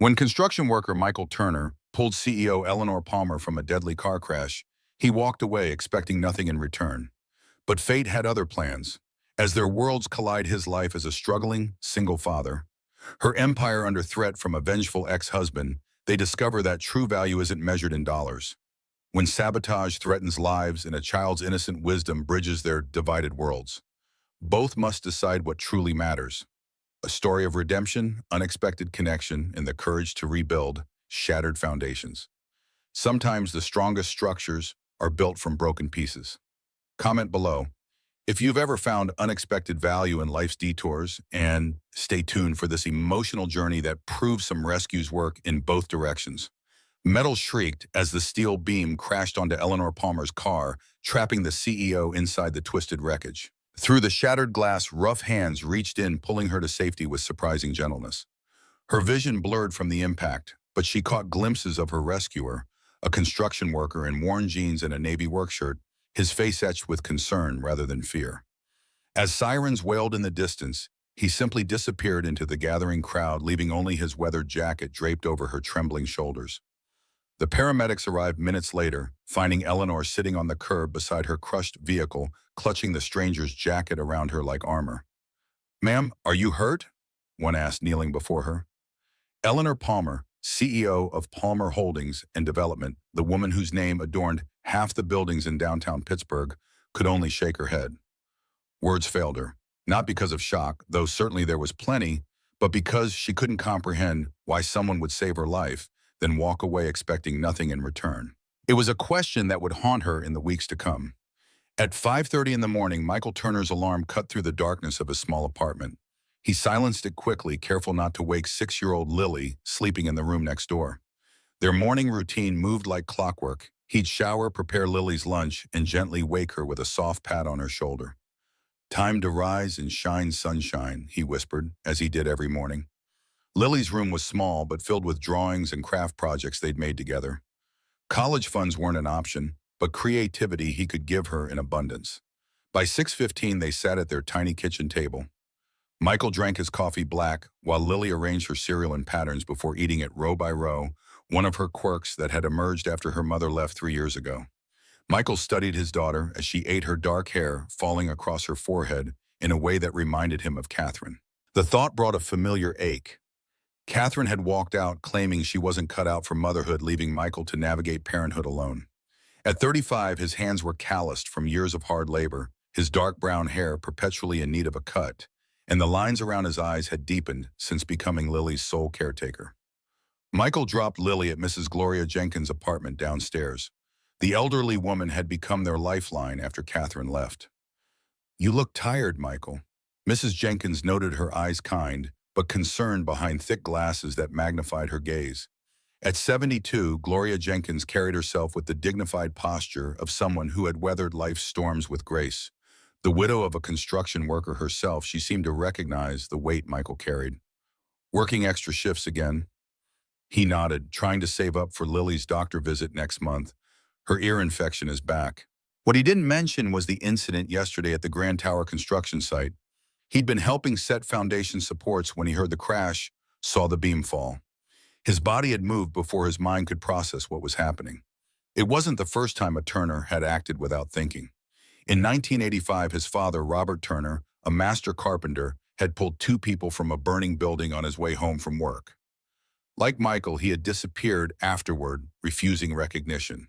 When construction worker Michael Turner pulled CEO Eleanor Palmer from a deadly car crash, he walked away expecting nothing in return. But fate had other plans. As their worlds collide, his life as a struggling, single father, her empire under threat from a vengeful ex-husband, they discover that true value isn't measured in dollars. When sabotage threatens lives and a child's innocent wisdom bridges their divided worlds, both must decide what truly matters. A story of redemption, unexpected connection, and the courage to rebuild shattered foundations. Sometimes the strongest structures are built from broken pieces. Comment below if you've ever found unexpected value in life's detours, and stay tuned for this emotional journey that proves some rescues work in both directions. Metal shrieked as the steel beam crashed onto Eleanor Palmer's car, trapping the CEO inside the twisted wreckage. Through the shattered glass, rough hands reached in, pulling her to safety with surprising gentleness. Her vision blurred from the impact, but she caught glimpses of her rescuer, a construction worker in worn jeans and a navy work shirt, his face etched with concern rather than fear. As sirens wailed in the distance, he simply disappeared into the gathering crowd, leaving only his weathered jacket draped over her trembling shoulders. The paramedics arrived minutes later, finding Eleanor sitting on the curb beside her crushed vehicle, clutching the stranger's jacket around her like armor. "Ma'am, are you hurt?" one asked, kneeling before her. Eleanor Palmer, CEO of Palmer Holdings and Development, the woman whose name adorned half the buildings in downtown Pittsburgh, could only shake her head. Words failed her, not because of shock, though certainly there was plenty, but because she couldn't comprehend why someone would save her life, then walk away expecting nothing in return. It was a question that would haunt her in the weeks to come. At 5:30 in the morning, Michael Turner's alarm cut through the darkness of his small apartment. He silenced it quickly, careful not to wake 6-year-old Lily, sleeping in the room next door. Their morning routine moved like clockwork. He'd shower, prepare Lily's lunch, and gently wake her with a soft pat on her shoulder. "Time to rise and shine sunshine," he whispered, as he did every morning. Lily's room was small, but filled with drawings and craft projects they'd made together. College funds weren't an option, but creativity he could give her in abundance. By 6:15, they sat at their tiny kitchen table. Michael drank his coffee black, while Lily arranged her cereal in patterns before eating it row by row, one of her quirks that had emerged after her mother left 3 years ago. Michael studied his daughter as she ate, her dark hair falling across her forehead in a way that reminded him of Catherine. The thought brought a familiar ache. Catherine had walked out, claiming she wasn't cut out for motherhood, leaving Michael to navigate parenthood alone. At 35, his hands were calloused from years of hard labor, his dark brown hair perpetually in need of a cut, and the lines around his eyes had deepened since becoming Lily's sole caretaker. Michael dropped Lily at Mrs. Gloria Jenkins' apartment downstairs. The elderly woman had become their lifeline after Catherine left. "You look tired, Michael." Mrs. Jenkins noted, her eyes kind, but concerned behind thick glasses that magnified her gaze. At 72, Gloria Jenkins carried herself with the dignified posture of someone who had weathered life's storms with grace. The widow of a construction worker herself, she seemed to recognize the weight Michael carried. "Working extra shifts again?" He nodded, trying to save up for Lily's doctor visit next month. Her ear infection is back. What he didn't mention was the incident yesterday at the Grand Tower construction site. He'd been helping set foundation supports when he heard the crash, saw the beam fall. His body had moved before his mind could process what was happening. It wasn't the first time a Turner had acted without thinking. In 1985, his father, Robert Turner, a master carpenter, had pulled 2 people from a burning building on his way home from work. Like Michael, he had disappeared afterward, refusing recognition.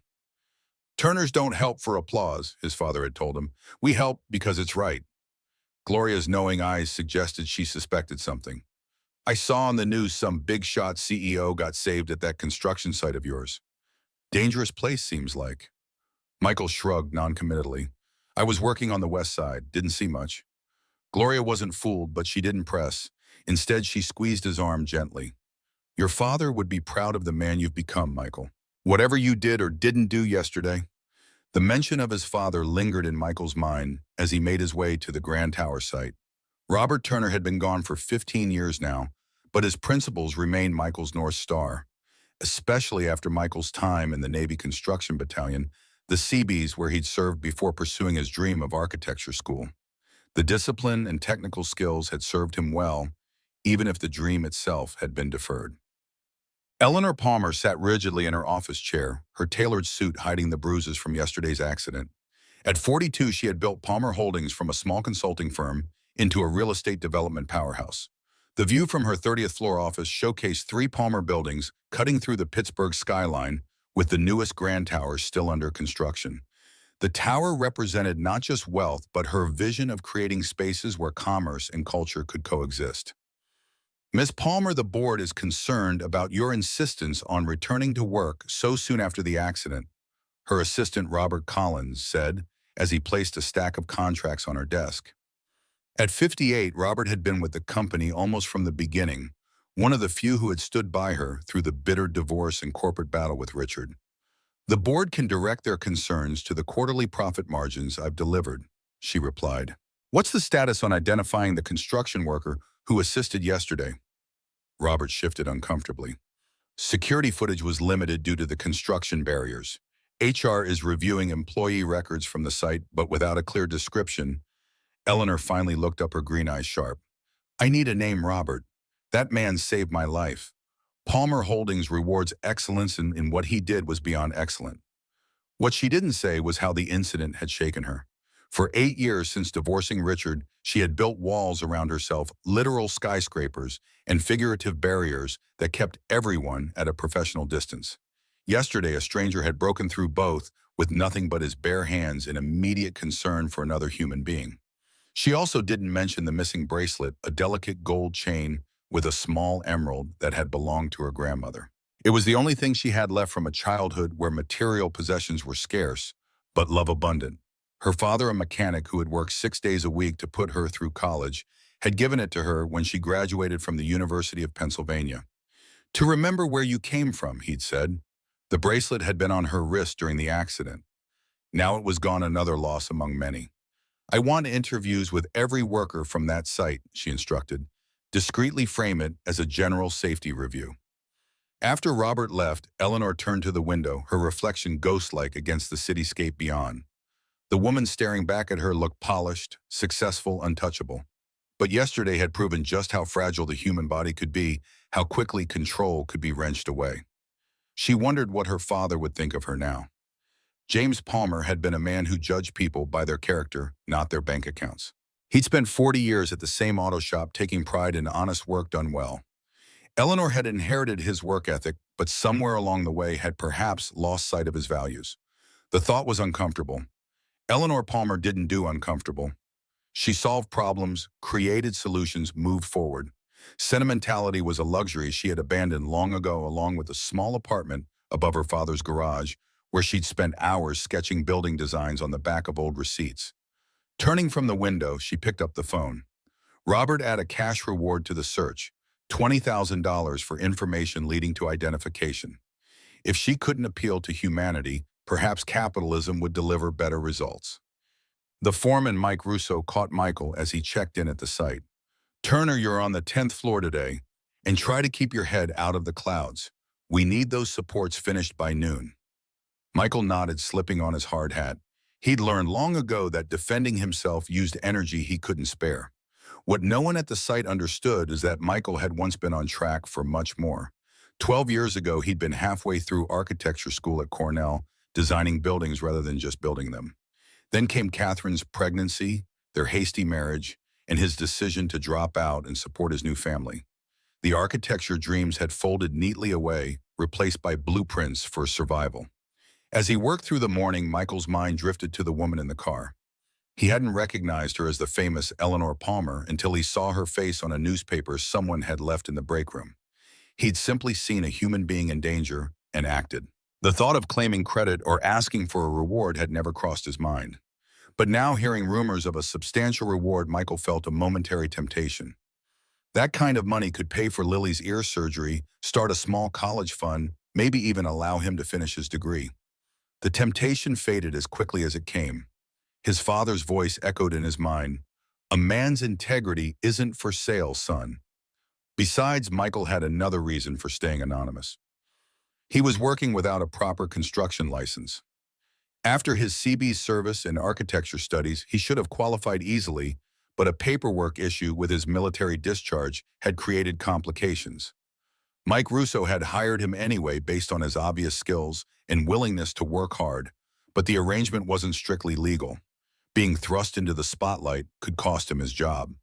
"Turners don't help for applause," his father had told him. "We help because it's right." Gloria's knowing eyes suggested she suspected something. "I saw on the news some big-shot CEO got saved at that construction site of yours. Dangerous place, seems like." Michael shrugged noncommittally. "I was working on the west side, didn't see much." Gloria wasn't fooled, but she didn't press. Instead, she squeezed his arm gently. "Your father would be proud of the man you've become, Michael. Whatever you did or didn't do yesterday." The mention of his father lingered in Michael's mind as he made his way to the Grand Tower site. Robert Turner had been gone for 15 years now, but his principles remained Michael's North Star, especially after Michael's time in the Navy Construction Battalion, the Seabees, where he'd served before pursuing his dream of architecture school. The discipline and technical skills had served him well, even if the dream itself had been deferred. Eleanor Palmer sat rigidly in her office chair, her tailored suit hiding the bruises from yesterday's accident. At 42, she had built Palmer Holdings from a small consulting firm into a real estate development powerhouse. The view from her 30th floor office showcased three Palmer buildings cutting through the Pittsburgh skyline, with the newest Grand Tower still under construction. The tower represented not just wealth, but her vision of creating spaces where commerce and culture could coexist. Ms. Palmer, the board is concerned about your insistence on returning to work so soon after the accident, her assistant Robert Collins said as he placed a stack of contracts on her desk. At 58, Robert had been with the company almost from the beginning, one of the few who had stood by her through the bitter divorce and corporate battle with Richard. The board can direct their concerns to the quarterly profit margins I've delivered, she replied. What's the status on identifying the construction worker who assisted yesterday? Robert shifted uncomfortably. Security footage was limited due to the construction barriers. HR is reviewing employee records from the site, but without a clear description. Eleanor finally looked up, her green eyes sharp. I need a name, Robert. That man saved my life. Palmer Holdings rewards excellence, and what he did was beyond excellent. What she didn't say was how the incident had shaken her. For 8 years since divorcing Richard, she had built walls around herself, literal skyscrapers and figurative barriers that kept everyone at a professional distance. Yesterday, a stranger had broken through both with nothing but his bare hands and immediate concern for another human being. She also didn't mention the missing bracelet, a delicate gold chain with a small emerald that had belonged to her grandmother. It was the only thing she had left from a childhood where material possessions were scarce, but love abundant. Her father, a mechanic who had worked 6 days a week to put her through college, had given it to her when she graduated from the University of Pennsylvania. To remember where you came from, he'd said. The bracelet had been on her wrist during the accident. Now it was gone, another loss among many. I want interviews with every worker from that site, she instructed. Discreetly frame it as a general safety review. After Robert left, Eleanor turned to the window, her reflection ghost-like against the cityscape beyond. The woman staring back at her looked polished, successful, untouchable. But yesterday had proven just how fragile the human body could be, how quickly control could be wrenched away. She wondered what her father would think of her now. James Palmer had been a man who judged people by their character, not their bank accounts. He'd spent 40 years at the same auto shop, taking pride in honest work done well. Eleanor had inherited his work ethic, but somewhere along the way had perhaps lost sight of his values. The thought was uncomfortable. Eleanor Palmer didn't do uncomfortable. She solved problems, created solutions, moved forward. Sentimentality was a luxury she had abandoned long ago, along with a small apartment above her father's garage, where she'd spent hours sketching building designs on the back of old receipts. Turning from the window, she picked up the phone. Robert added a cash reward to the search, $20,000 for information leading to identification. If she couldn't appeal to humanity, perhaps capitalism would deliver better results. The foreman, Mike Russo, caught Michael as he checked in at the site. Turner, you're on the 10th floor today, and try to keep your head out of the clouds. We need those supports finished by noon. Michael nodded, slipping on his hard hat. He'd learned long ago that defending himself used energy he couldn't spare. What no one at the site understood is that Michael had once been on track for much more. 12 years ago, he'd been halfway through architecture school at Cornell, designing buildings rather than just building them. Then came Catherine's pregnancy, their hasty marriage, and his decision to drop out and support his new family. The architecture dreams had folded neatly away, replaced by blueprints for survival. As he worked through the morning, Michael's mind drifted to the woman in the car. He hadn't recognized her as the famous Eleanor Palmer until he saw her face on a newspaper someone had left in the break room. He'd simply seen a human being in danger and acted. The thought of claiming credit or asking for a reward had never crossed his mind. But now, hearing rumors of a substantial reward, Michael felt a momentary temptation. That kind of money could pay for Lily's ear surgery, start a small college fund, maybe even allow him to finish his degree. The temptation faded as quickly as it came. His father's voice echoed in his mind. A man's integrity isn't for sale, son. Besides, Michael had another reason for staying anonymous. He was working without a proper construction license. After his CB service and architecture studies, he should have qualified easily, but a paperwork issue with his military discharge had created complications. Mike Russo had hired him anyway based on his obvious skills and willingness to work hard, but the arrangement wasn't strictly legal. Being thrust into the spotlight could cost him his job.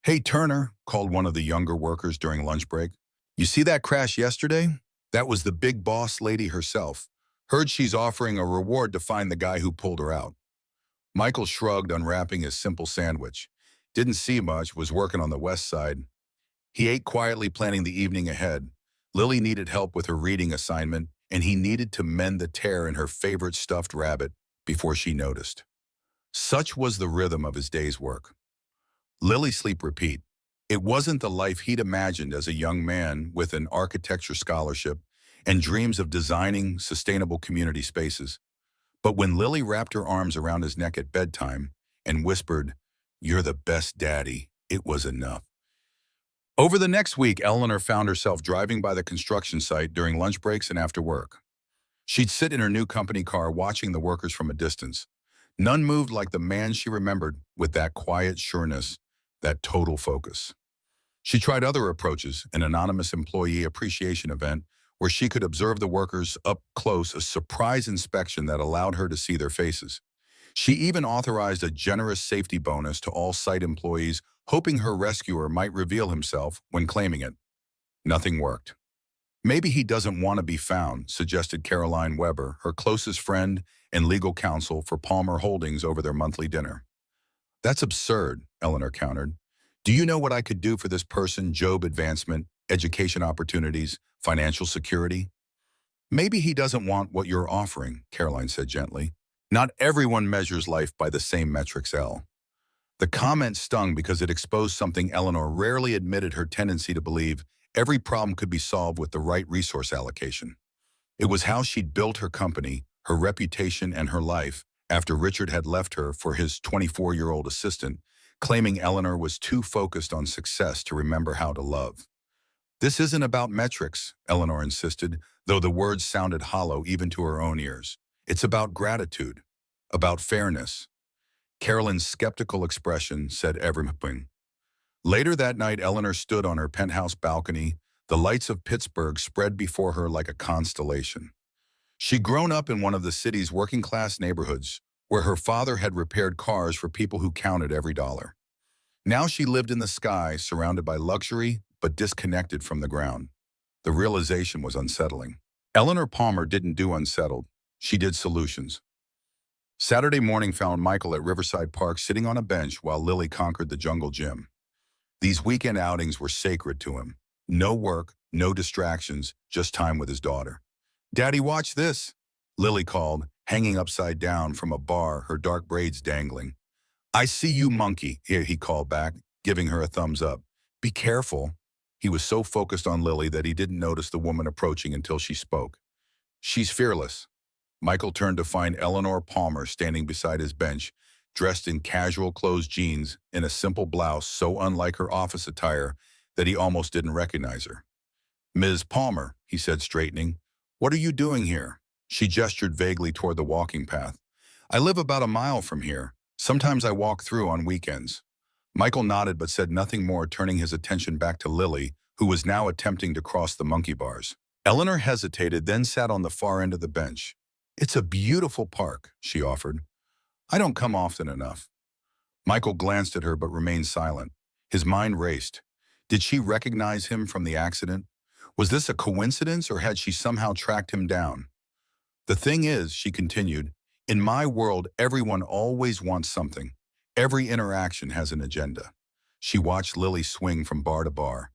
"Hey, Turner," called one of the younger workers during lunch break. "You see that crash yesterday? That was the big boss lady herself. Heard she's offering a reward to find the guy who pulled her out." Michael shrugged, unwrapping his simple sandwich. Didn't see much, was working on the west side. He ate quietly, planning the evening ahead. Lily needed help with her reading assignment, and he needed to mend the tear in her favorite stuffed rabbit before she noticed. Such was the rhythm of his day's work. Lily sleep repeat. It wasn't the life he'd imagined as a young man with an architecture scholarship and dreams of designing sustainable community spaces. But when Lily wrapped her arms around his neck at bedtime and whispered, "You're the best daddy," it was enough. Over the next week, Eleanor found herself driving by the construction site during lunch breaks and after work. She'd sit in her new company car watching the workers from a distance. None moved like the man she remembered, with that quiet sureness, that total focus. She tried other approaches, an anonymous employee appreciation event where she could observe the workers up close, a surprise inspection that allowed her to see their faces. She even authorized a generous safety bonus to all site employees, hoping her rescuer might reveal himself when claiming it. Nothing worked. "Maybe he doesn't want to be found," suggested Caroline Weber, her closest friend and legal counsel for Palmer Holdings over their monthly dinner. "That's absurd," Eleanor countered. "Do you know what I could do for this person? Job advancement, education opportunities, financial security?" "Maybe he doesn't want what you're offering," Caroline said gently. "Not everyone measures life by the same metrics, Elle." The comment stung because it exposed something Eleanor rarely admitted: her tendency to believe every problem could be solved with the right resource allocation. It was how she'd built her company, her reputation, and her life after Richard had left her for his 24-year-old assistant, claiming Eleanor was too focused on success to remember how to love. "This isn't about metrics," Eleanor insisted, though the words sounded hollow even to her own ears. "It's about gratitude, about fairness." Carolyn's skeptical expression said everything. Later that night, Eleanor stood on her penthouse balcony, the lights of Pittsburgh spread before her like a constellation. She'd grown up in one of the city's working-class neighborhoods, where her father had repaired cars for people who counted every dollar. Now she lived in the sky, surrounded by luxury, but disconnected from the ground. The realization was unsettling. Eleanor Palmer didn't do unsettled. She did solutions. Saturday morning found Michael at Riverside Park sitting on a bench while Lily conquered the jungle gym. These weekend outings were sacred to him. No work, no distractions, just time with his daughter. "Daddy, watch this," Lily called, hanging upside down from a bar, her dark braids dangling. "I see you, monkey," he called back, giving her a thumbs up. "Be careful." He was so focused on Lily that he didn't notice the woman approaching until she spoke. "She's fearless." Michael turned to find Eleanor Palmer standing beside his bench, dressed in casual closed jeans and a simple blouse so unlike her office attire that he almost didn't recognize her. "Ms. Palmer," he said, straightening, "what are you doing here?" She gestured vaguely toward the walking path. "I live about a mile from here. Sometimes I walk through on weekends." Michael nodded but said nothing more, turning his attention back to Lily, who was now attempting to cross the monkey bars. Eleanor hesitated, then sat on the far end of the bench. "It's a beautiful park," she offered. "I don't come often enough." Michael glanced at her but remained silent. His mind raced. Did she recognize him from the accident? Was this a coincidence, or had she somehow tracked him down? "The thing is," she continued, "in my world, everyone always wants something. Every interaction has an agenda." She watched Lily swing from bar to bar.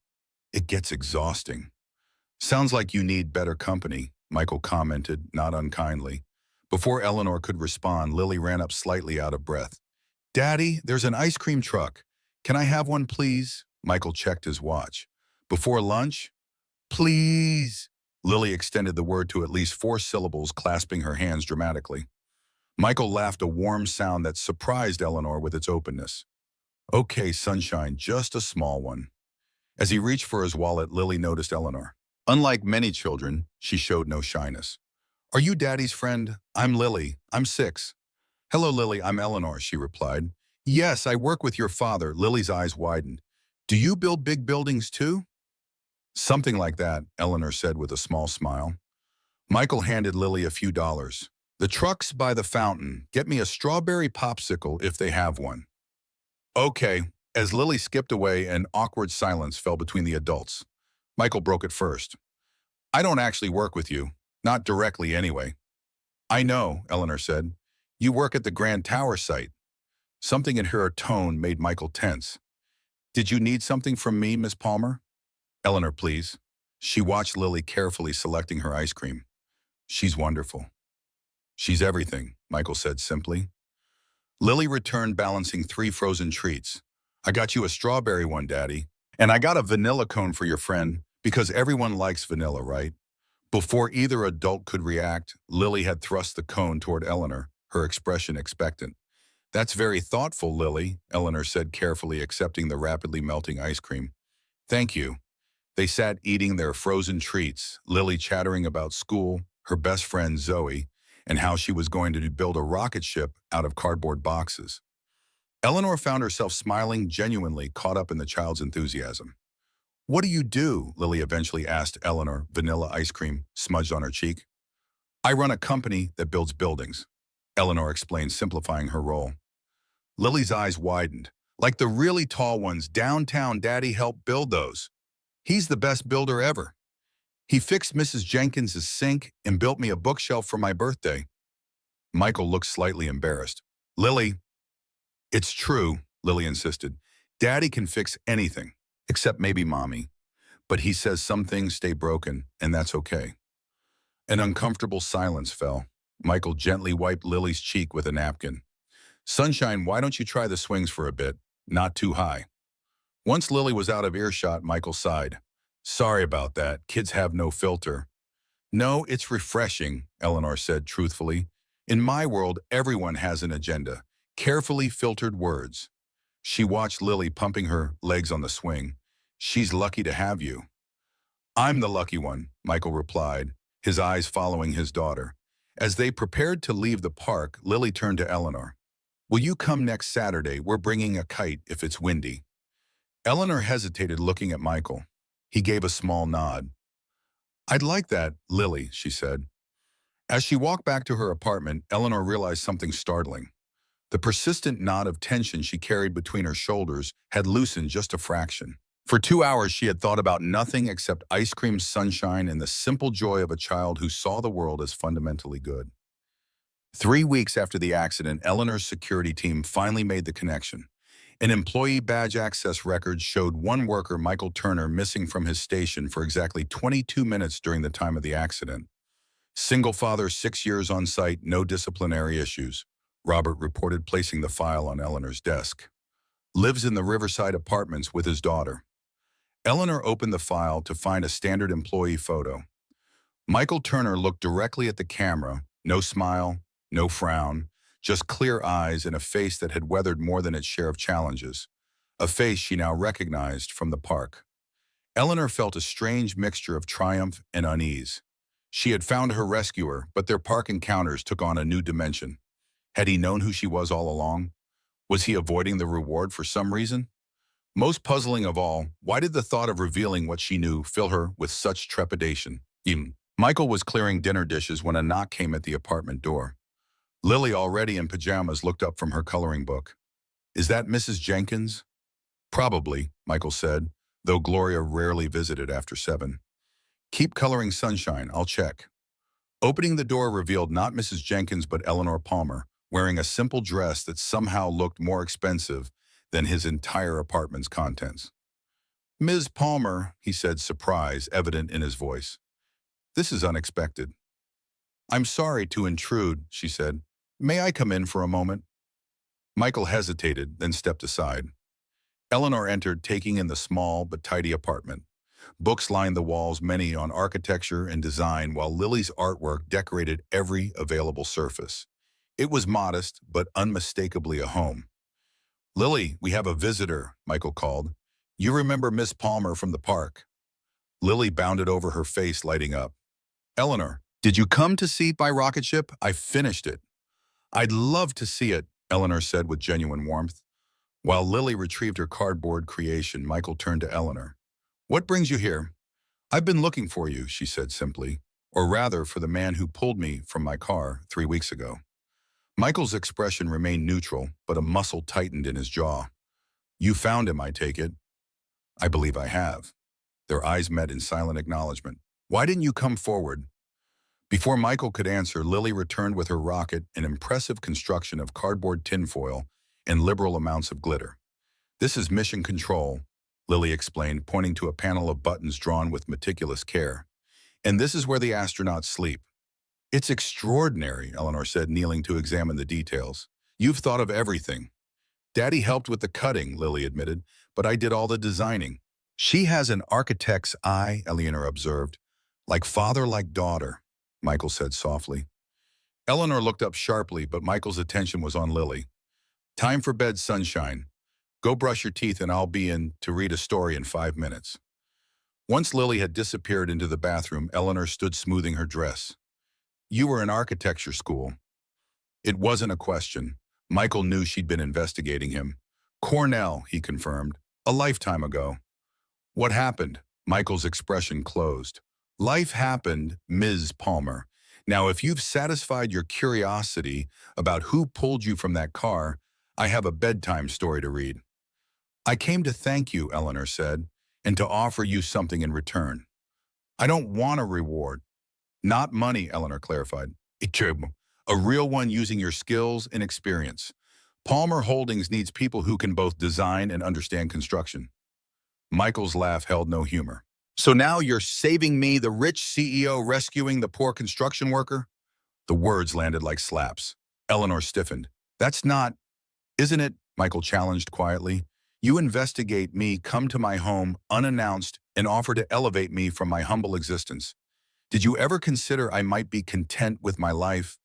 "It gets exhausting." "Sounds like you need better company," Michael commented, not unkindly. Before Eleanor could respond, Lily ran up slightly out of breath. "Daddy, there's an ice cream truck. Can I have one, please?" Michael checked his watch. "Before lunch?" "Please." Lily extended the word to at least 4 syllables, clasping her hands dramatically. Michael laughed, a warm sound that surprised Eleanor with its openness. "Okay, sunshine, just a small one." As he reached for his wallet, Lily noticed Eleanor. Unlike many children, she showed no shyness. "Are you Daddy's friend? I'm Lily. I'm 6. "Hello, Lily, I'm Eleanor," she replied. "Yes, I work with your father." Lily's eyes widened. "Do you build big buildings too?" Something like that, Eleanor said with a small smile. Michael handed Lily a few dollars. The truck's by the fountain. Get me a strawberry popsicle if they have one. Okay. As Lily skipped away, an awkward silence fell between the adults. Michael broke it first. I don't actually work with you. Not directly, anyway. I know, Eleanor said. You work at the Grand Tower site. Something in her tone made Michael tense. Did you need something from me, Miss Palmer? Eleanor, please. She watched Lily carefully selecting her ice cream. She's wonderful. She's everything, Michael said simply. Lily returned balancing 3 frozen treats. I got you a strawberry one, Daddy. And I got a vanilla cone for your friend, because everyone likes vanilla, right? Before either adult could react, Lily had thrust the cone toward Eleanor, her expression expectant. That's very thoughtful, Lily, Eleanor said carefully, accepting the rapidly melting ice cream. Thank you. They sat eating their frozen treats, Lily chattering about school, her best friend Zoe, and how she was going to build a rocket ship out of cardboard boxes. Eleanor found herself smiling, genuinely caught up in the child's enthusiasm. What do you do? Lily eventually asked Eleanor, vanilla ice cream smudged on her cheek. I run a company that builds buildings, Eleanor explained, simplifying her role. Lily's eyes widened. Like the really tall ones downtown, Daddy helped build those. He's the best builder ever. He fixed Mrs. Jenkins's sink and built me a bookshelf for my birthday. Michael looked slightly embarrassed. Lily, it's true, Lily insisted. Daddy can fix anything, except maybe Mommy. But he says some things stay broken, and that's okay. An uncomfortable silence fell. Michael gently wiped Lily's cheek with a napkin. Sunshine, why don't you try the swings for a bit? Not too high. Once Lily was out of earshot, Michael sighed. Sorry about that. Kids have no filter. No, it's refreshing, Eleanor said truthfully. In my world, everyone has an agenda. Carefully filtered words. She watched Lily pumping her legs on the swing. She's lucky to have you. I'm the lucky one, Michael replied, his eyes following his daughter. As they prepared to leave the park, Lily turned to Eleanor. Will you come next Saturday? We're bringing a kite if it's windy. Eleanor hesitated, looking at Michael. He gave a small nod. I'd like that, Lily, she said. As she walked back to her apartment, Eleanor realized something startling. The persistent knot of tension she carried between her shoulders had loosened just a fraction. For 2 hours, she had thought about nothing except ice cream, sunshine, and the simple joy of a child who saw the world as fundamentally good. 3 weeks after the accident, Eleanor's security team finally made the connection. An employee badge access record showed one worker, Michael Turner, missing from his station for exactly 22 minutes during the time of the accident. Single father, 6 years on site, no disciplinary issues, Robert reported, placing the file on Eleanor's desk. Lives in the Riverside apartments with his daughter. Eleanor opened the file to find a standard employee photo. Michael Turner looked directly at the camera, no smile, no frown, just clear eyes and a face that had weathered more than its share of challenges, a face she now recognized from the park. Eleanor felt a strange mixture of triumph and unease. She had found her rescuer, but their park encounters took on a new dimension. Had he known who she was all along? Was he avoiding the reward for some reason? Most puzzling of all, why did the thought of revealing what she knew fill her with such trepidation? Michael was clearing dinner dishes when a knock came at the apartment door. Lily, already in pajamas, looked up from her coloring book. Is that Mrs. Jenkins? Probably, Michael said, though Gloria rarely visited after 7. Keep coloring, Sunshine, I'll check. Opening the door revealed not Mrs. Jenkins but Eleanor Palmer, wearing a simple dress that somehow looked more expensive than his entire apartment's contents. Ms. Palmer, he said, surprise evident in his voice. This is unexpected. I'm sorry to intrude, she said. May I come in for a moment? Michael hesitated, then stepped aside. Eleanor entered, taking in the small but tidy apartment. Books lined the walls, many on architecture and design, while Lily's artwork decorated every available surface. It was modest, but unmistakably a home. Lily, we have a visitor, Michael called. You remember Miss Palmer from the park? Lily bounded over, her face lighting up. Eleanor, did you come to see my rocket ship? I finished it. I'd love to see it, Eleanor said with genuine warmth. While Lily retrieved her cardboard creation, Michael turned to Eleanor. What brings you here? I've been looking for you, she said simply, or rather for the man who pulled me from my car 3 weeks ago. Michael's expression remained neutral, but a muscle tightened in his jaw. You found him, I take it. I believe I have. Their eyes met in silent acknowledgement. Why didn't you come forward? Before Michael could answer, Lily returned with her rocket, an impressive construction of cardboard tinfoil and liberal amounts of glitter. This is mission control, Lily explained, pointing to a panel of buttons drawn with meticulous care. And this is where the astronauts sleep. It's extraordinary, Eleanor said, kneeling to examine the details. You've thought of everything. Daddy helped with the cutting, Lily admitted, but I did all the designing. She has an architect's eye, Eleanor observed. Like father, like daughter, Michael said softly. Eleanor looked up sharply, but Michael's attention was on Lily. Time for bed, sunshine. Go brush your teeth and I'll be in to read a story in 5 minutes. Once Lily had disappeared into the bathroom, Eleanor stood smoothing her dress. You were in architecture school. It wasn't a question. Michael knew she'd been investigating him. Cornell, he confirmed, a lifetime ago. What happened? Michael's expression closed. Life happened, Ms. Palmer. Now, if you've satisfied your curiosity about who pulled you from that car, I have a bedtime story to read. I came to thank you, Eleanor said, and to offer you something in return. I don't want a reward. Not money, Eleanor clarified. A real one using your skills and experience. Palmer Holdings needs people who can both design and understand construction. Michael's laugh held no humor. So now you're saving me, the rich CEO rescuing the poor construction worker? The words landed like slaps. Eleanor stiffened. That's not, isn't it? Michael challenged quietly. You investigate me, come to my home unannounced, and offer to elevate me from my humble existence. Did you ever consider I might be content with my life?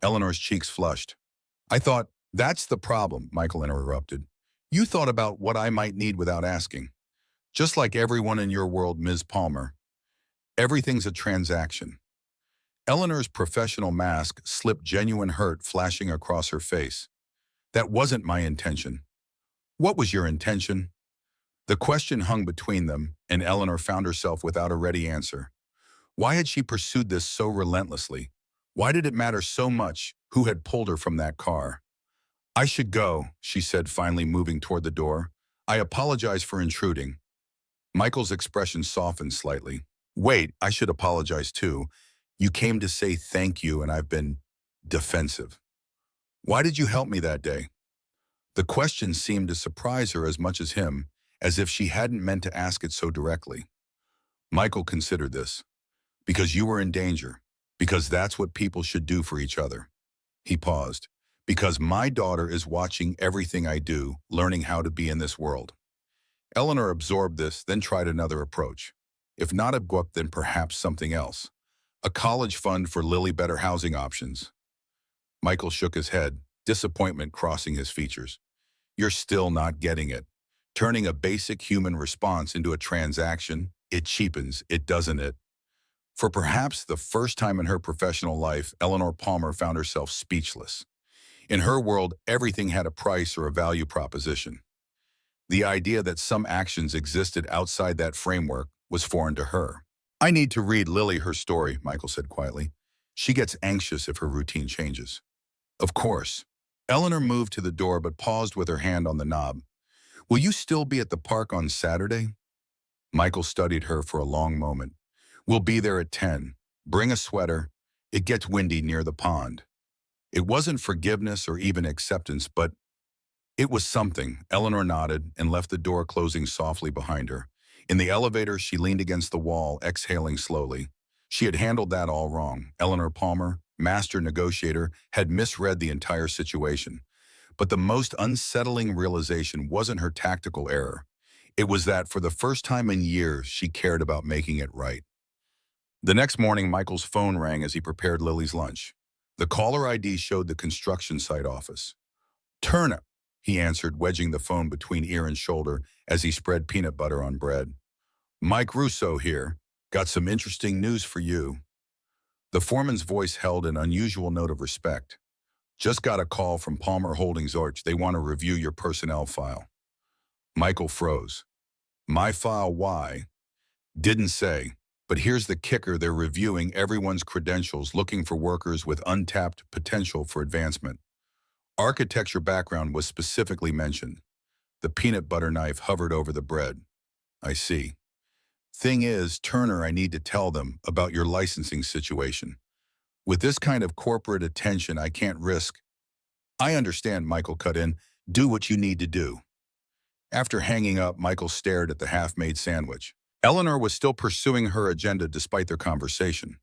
Eleanor's cheeks flushed. I thought, that's the problem, Michael interrupted. You thought about what I might need without asking. Just like everyone in your world, Ms. Palmer. Everything's a transaction. Eleanor's professional mask slipped, genuine hurt flashing across her face. That wasn't my intention. What was your intention? The question hung between them, and Eleanor found herself without a ready answer. Why had she pursued this so relentlessly? Why did it matter so much who had pulled her from that car? I should go, she said, finally moving toward the door. I apologize for intruding. Michael's expression softened slightly. Wait, I should apologize too. You came to say thank you and I've been defensive. Why did you help me that day? The question seemed to surprise her as much as him, as if she hadn't meant to ask it so directly. Michael considered this. Because you were in danger. Because that's what people should do for each other. He paused. Because my daughter is watching everything I do, learning how to be in this world. Eleanor absorbed this, then tried another approach. If not a book, then perhaps something else. A college fund for Lily better housing options. Michael shook his head, disappointment crossing his features. You're still not getting it. Turning a basic human response into a transaction, it cheapens, it doesn't it? For perhaps the first time in her professional life, Eleanor Palmer found herself speechless. In her world, everything had a price or a value proposition. The idea that some actions existed outside that framework was foreign to her. I need to read Lily her story, Michael said quietly. She gets anxious if her routine changes. Of course. Eleanor moved to the door but paused with her hand on the knob. Will you still be at the park on Saturday? Michael studied her for a long moment. We'll be there at 10. Bring a sweater. It gets windy near the pond. It wasn't forgiveness or even acceptance, but it was something. Eleanor nodded and left the door closing softly behind her. In the elevator, she leaned against the wall, exhaling slowly. She had handled that all wrong. Eleanor Palmer, master negotiator, had misread the entire situation. But the most unsettling realization wasn't her tactical error. It was that for the first time in years, she cared about making it right. The next morning, Michael's phone rang as he prepared Lily's lunch. The caller ID showed the construction site office. Turner, he answered, wedging the phone between ear and shoulder as he spread peanut butter on bread. Mike Russo here. Got some interesting news for you. The foreman's voice held an unusual note of respect. Just got a call from Palmer Holdings Arch. They want to review your personnel file. Michael froze. My file, why? Didn't say. But here's the kicker, they're reviewing everyone's credentials, looking for workers with untapped potential for advancement. Architecture background was specifically mentioned. The peanut butter knife hovered over the bread. I see. Thing is, Turner, I need to tell them about your licensing situation. With this kind of corporate attention, I can't risk. I understand, Michael cut in. Do what you need to do. After hanging up, Michael stared at the half-made sandwich. Eleanor was still pursuing her agenda despite their conversation.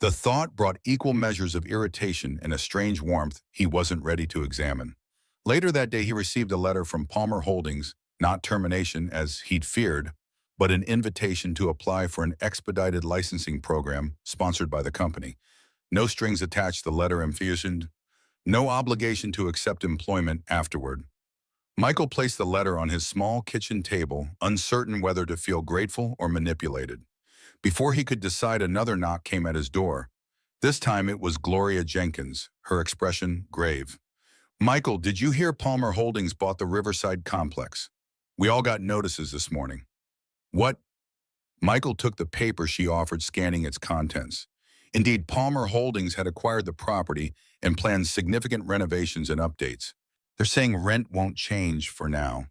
The thought brought equal measures of irritation and a strange warmth he wasn't ready to examine. Later that day, he received a letter from Palmer Holdings, not termination as he'd feared, but an invitation to apply for an expedited licensing program sponsored by the company. No strings attached, the letter emphasized, no obligation to accept employment afterward. Michael placed the letter on his small kitchen table, uncertain whether to feel grateful or manipulated. Before he could decide, another knock came at his door. This time it was Gloria Jenkins, her expression grave. Michael, did you hear Palmer Holdings bought the Riverside complex? We all got notices this morning. What? Michael took the paper she offered, scanning its contents. Indeed, Palmer Holdings had acquired the property and planned significant renovations and updates. They're saying rent won't change for now.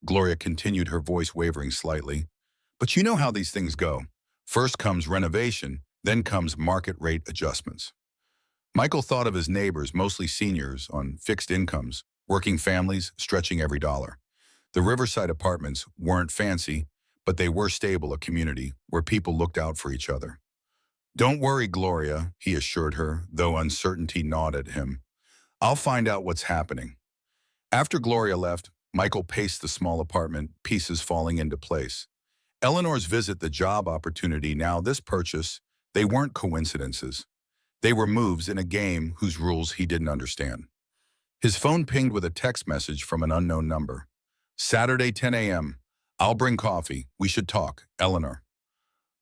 Gloria continued, her voice wavering slightly. But you know how these things go. First comes renovation, then comes market rate adjustments. Michael thought of his neighbors, mostly seniors, on fixed incomes, working families, stretching every dollar. The Riverside apartments weren't fancy, but they were stable, a community where people looked out for each other. Don't worry, Gloria, he assured her, though uncertainty gnawed at him. I'll find out what's happening. After Gloria left, Michael paced the small apartment, pieces falling into place. Eleanor's visit, the job opportunity, now this purchase, they weren't coincidences. They were moves in a game whose rules he didn't understand. His phone pinged with a text message from an unknown number. Saturday, 10 a.m. I'll bring coffee. We should talk. Eleanor.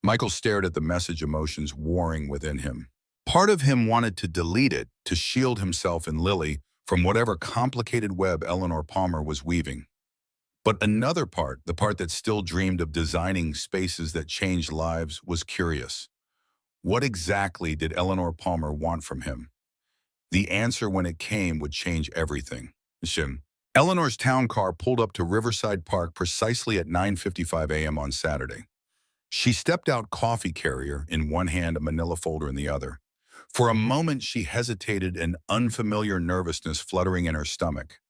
Michael stared at the message, emotions warring within him. Part of him wanted to delete it, to shield himself and Lily from whatever complicated web Eleanor Palmer was weaving. But another part, the part that still dreamed of designing spaces that changed lives, was curious. What exactly did Eleanor Palmer want from him? The answer, when it came, would change everything. Eleanor's town car pulled up to Riverside Park precisely at 9:55 a.m. on Saturday. She stepped out, coffee carrier in one hand, a manila folder in the other. For a moment, she hesitated, an unfamiliar nervousness fluttering in her stomach.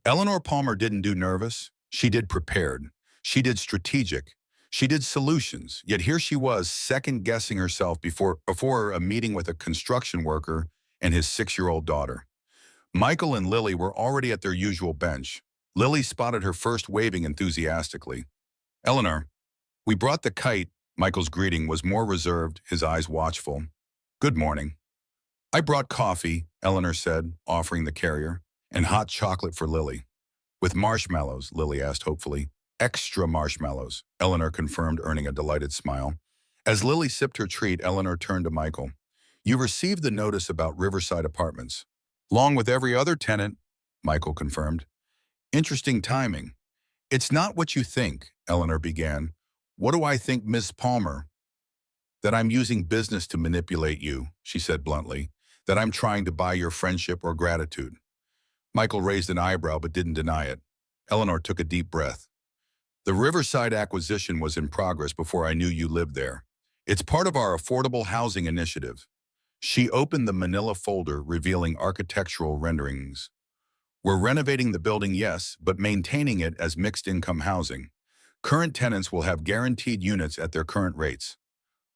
Eleanor Palmer didn't do nervous. She did prepared. She did strategic. She did solutions. Yet here she was, second-guessing herself before a meeting with a construction worker and his 6-year-old daughter. Michael and Lily were already at their usual bench. Lily spotted her first, waving enthusiastically. Eleanor, we brought the kite. Michael's greeting was more reserved, his eyes watchful. Good morning. I brought coffee, Eleanor said, offering the carrier, and hot chocolate for Lily. With marshmallows, Lily asked hopefully. Extra marshmallows, Eleanor confirmed, earning a delighted smile. As Lily sipped her treat, Eleanor turned to Michael. You received the notice about Riverside Apartments. Along with every other tenant, Michael confirmed. Interesting timing. It's not what you think, Eleanor began. What do I think, Miss Palmer? That I'm using business to manipulate you, she said bluntly. That I'm trying to buy your friendship or gratitude. Michael raised an eyebrow but didn't deny it. Eleanor took a deep breath. The Riverside acquisition was in progress before I knew you lived there. It's part of our affordable housing initiative. She opened the manila folder, revealing architectural renderings. We're renovating the building, yes, but maintaining it as mixed-income housing. Current tenants will have guaranteed units at their current rates.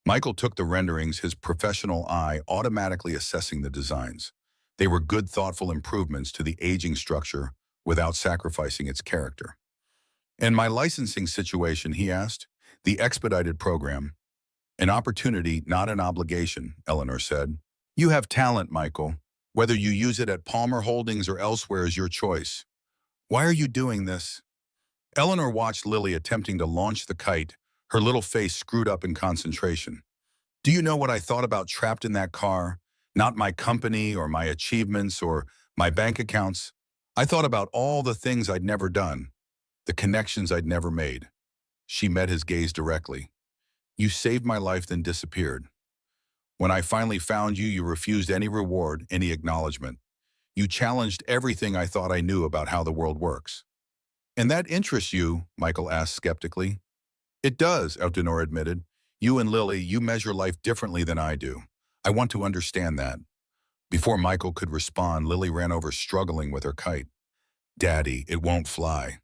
Michael took the renderings, his professional eye automatically assessing the designs. They were good, thoughtful improvements to the aging structure without sacrificing its character. And my licensing situation, he asked. The expedited program. An opportunity, not an obligation, Eleanor said. You have talent, Michael. Whether you use it at Palmer Holdings or elsewhere is your choice. Why are you doing this? Eleanor watched Lily attempting to launch the kite, her little face screwed up in concentration. Do you know what I thought about trapped in that car? Not my company or my achievements or my bank accounts. I thought about all the things I'd never done, the connections I'd never made. She met his gaze directly. You saved my life, then disappeared. When I finally found you, you refused any reward, any acknowledgement. You challenged everything I thought I knew about how the world works. And that interests you, Michael asked skeptically. It does, Eldenor admitted. You and Lily, you measure life differently than I do. I want to understand that. Before Michael could respond, Lily ran over struggling with her kite. Daddy, it won't fly.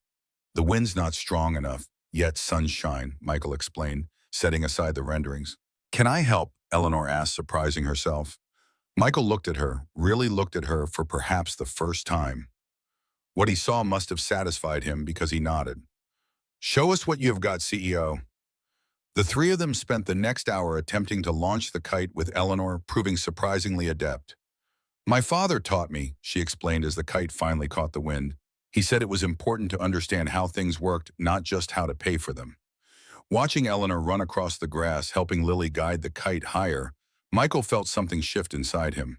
The wind's not strong enough, yet sunshine, Michael explained, setting aside the renderings. Can I help? Eleanor asked, surprising herself. Michael looked at her, really looked at her for perhaps the first time. What he saw must have satisfied him because he nodded. Show us what you have got, CEO. The three of them spent the next hour attempting to launch the kite with Eleanor proving surprisingly adept. My father taught me, she explained as the kite finally caught the wind. He said it was important to understand how things worked, not just how to pay for them. Watching Eleanor run across the grass, helping Lily guide the kite higher, Michael felt something shift inside him.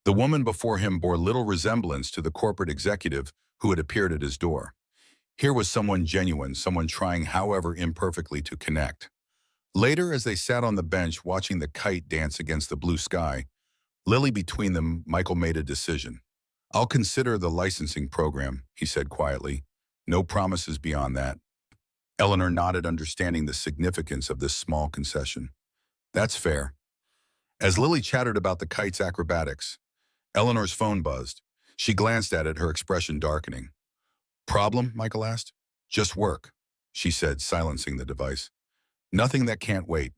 The woman before him bore little resemblance to the corporate executive who had appeared at his door. Here was someone genuine, someone trying however imperfectly to connect. Later, as they sat on the bench watching the kite dance against the blue sky, Lily between them, Michael made a decision. I'll consider the licensing program, he said quietly. No promises beyond that. Eleanor nodded, understanding the significance of this small concession. That's fair. As Lily chattered about the kite's acrobatics, Eleanor's phone buzzed. She glanced at it, her expression darkening. Problem? Michael asked. Just work, she said, silencing the device. Nothing that can't wait.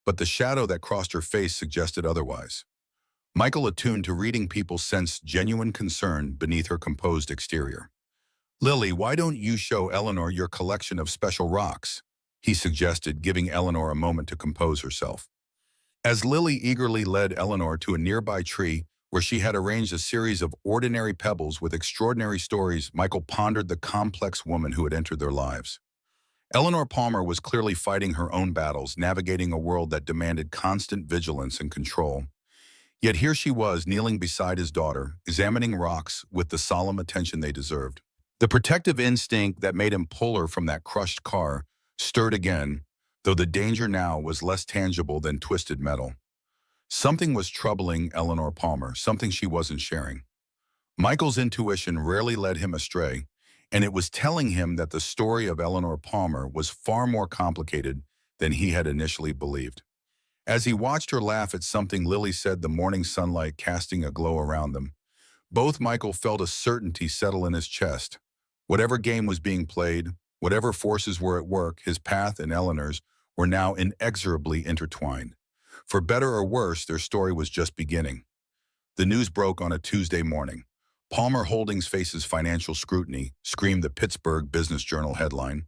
But the shadow that crossed her face suggested otherwise. Michael, attuned to reading people, sensed genuine concern beneath her composed exterior. Lily, why don't you show Eleanor your collection of special rocks? He suggested, giving Eleanor a moment to compose herself. As Lily eagerly led Eleanor to a nearby tree where she had arranged a series of ordinary pebbles with extraordinary stories, Michael pondered the complex woman who had entered their lives. Eleanor Palmer was clearly fighting her own battles, navigating a world that demanded constant vigilance and control. Yet here she was, kneeling beside his daughter, examining rocks with the solemn attention they deserved. The protective instinct that made him pull her from that crushed car stirred again, though the danger now was less tangible than twisted metal. Something was troubling Eleanor Palmer, something she wasn't sharing. Michael's intuition rarely led him astray, and it was telling him that the story of Eleanor Palmer was far more complicated than he had initially believed. As he watched her laugh at something Lily said, the morning sunlight casting a glow around them, both Michael felt a certainty settle in his chest. Whatever game was being played, whatever forces were at work, his path and Eleanor's were now inexorably intertwined. For better or worse, their story was just beginning. The news broke on a Tuesday morning. Palmer Holdings faces financial scrutiny, screamed the Pittsburgh Business Journal headline.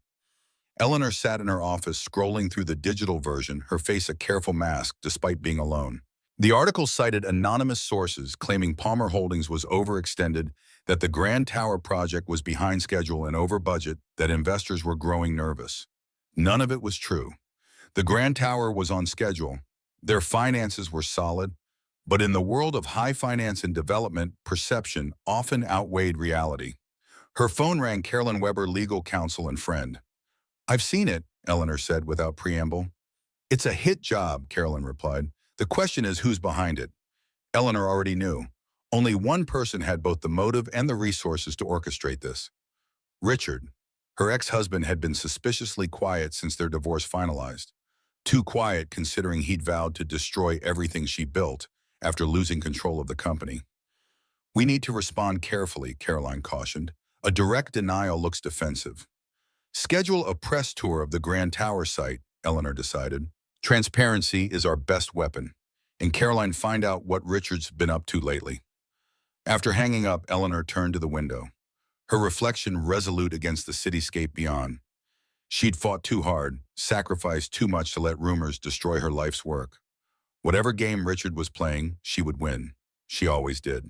Eleanor sat in her office scrolling through the digital version, her face a careful mask despite being alone. The article cited anonymous sources claiming Palmer Holdings was overextended, that the Grand Tower project was behind schedule and over budget, that investors were growing nervous. None of it was true. The Grand Tower was on schedule. Their finances were solid. But in the world of high finance and development, perception often outweighed reality. Her phone rang. Carolyn Weber, legal counsel and friend. I've seen it, Eleanor said without preamble. It's a hit job, Carolyn replied. The question is who's behind it. Eleanor already knew. Only one person had both the motive and the resources to orchestrate this. Richard. Her ex-husband had been suspiciously quiet since their divorce finalized. Too quiet considering he'd vowed to destroy everything she built after losing control of the company. We need to respond carefully, Caroline cautioned. A direct denial looks defensive. Schedule a press tour of the Grand Tower site, Eleanor decided. Transparency is our best weapon. And Caroline, find out what Richard's been up to lately. After hanging up, Eleanor turned to the window, her reflection resolute against the cityscape beyond. She'd fought too hard, sacrificed too much to let rumors destroy her life's work. Whatever game Richard was playing, she would win. She always did.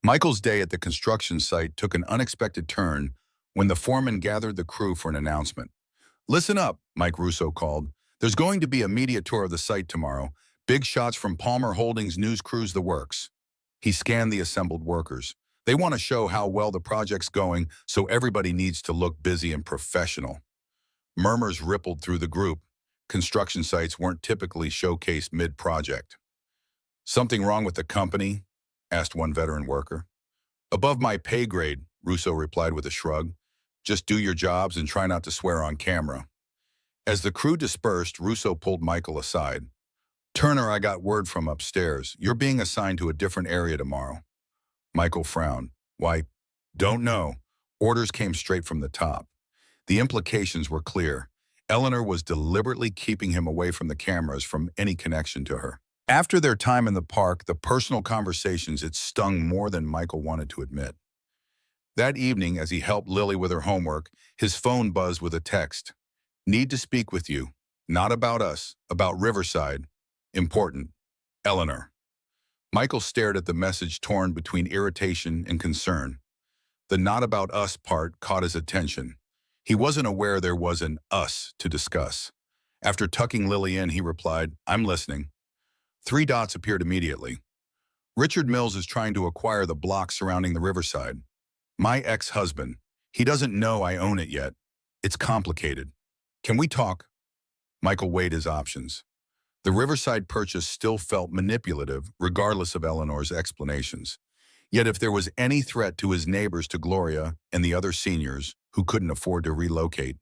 Michael's day at the construction site took an unexpected turn when the foreman gathered the crew for an announcement. Listen up, Mike Russo called. There's going to be a media tour of the site tomorrow. Big shots from Palmer Holdings news crews, the works. He scanned the assembled workers. They want to show how well the project's going, so everybody needs to look busy and professional. Murmurs rippled through the group. construction sites weren't typically showcased mid-project. "Something wrong with the company?" asked one veteran worker. "Above my pay grade," Russo replied with a shrug. "Just do your jobs and try not to swear on camera." As the crew dispersed, Russo pulled Michael aside. "Turner, I got word from upstairs. You're being assigned to a different area tomorrow." Michael frowned. "Why, don't know." Orders came straight from the top. The implications were clear. Eleanor was deliberately keeping him away from the cameras, from any connection to her. After their time in the park, the personal conversations, it stung more than Michael wanted to admit. That evening, as he helped Lily with her homework, his phone buzzed with a text. "Need to speak with you. Not about us, about Riverside. Important. Eleanor." Michael stared at the message, torn between irritation and concern. The "not about us" part caught his attention. He wasn't aware there was an "us" to discuss. After tucking Lily in, he replied, "I'm listening." Three dots appeared immediately. "Richard Mills is trying to acquire the block surrounding the Riverside. My ex-husband. He doesn't know I own it yet. It's complicated. Can we talk?" Michael weighed his options. The Riverside purchase still felt manipulative, regardless of Eleanor's explanations. Yet if there was any threat to his neighbors, to Gloria and the other seniors who couldn't afford to relocate.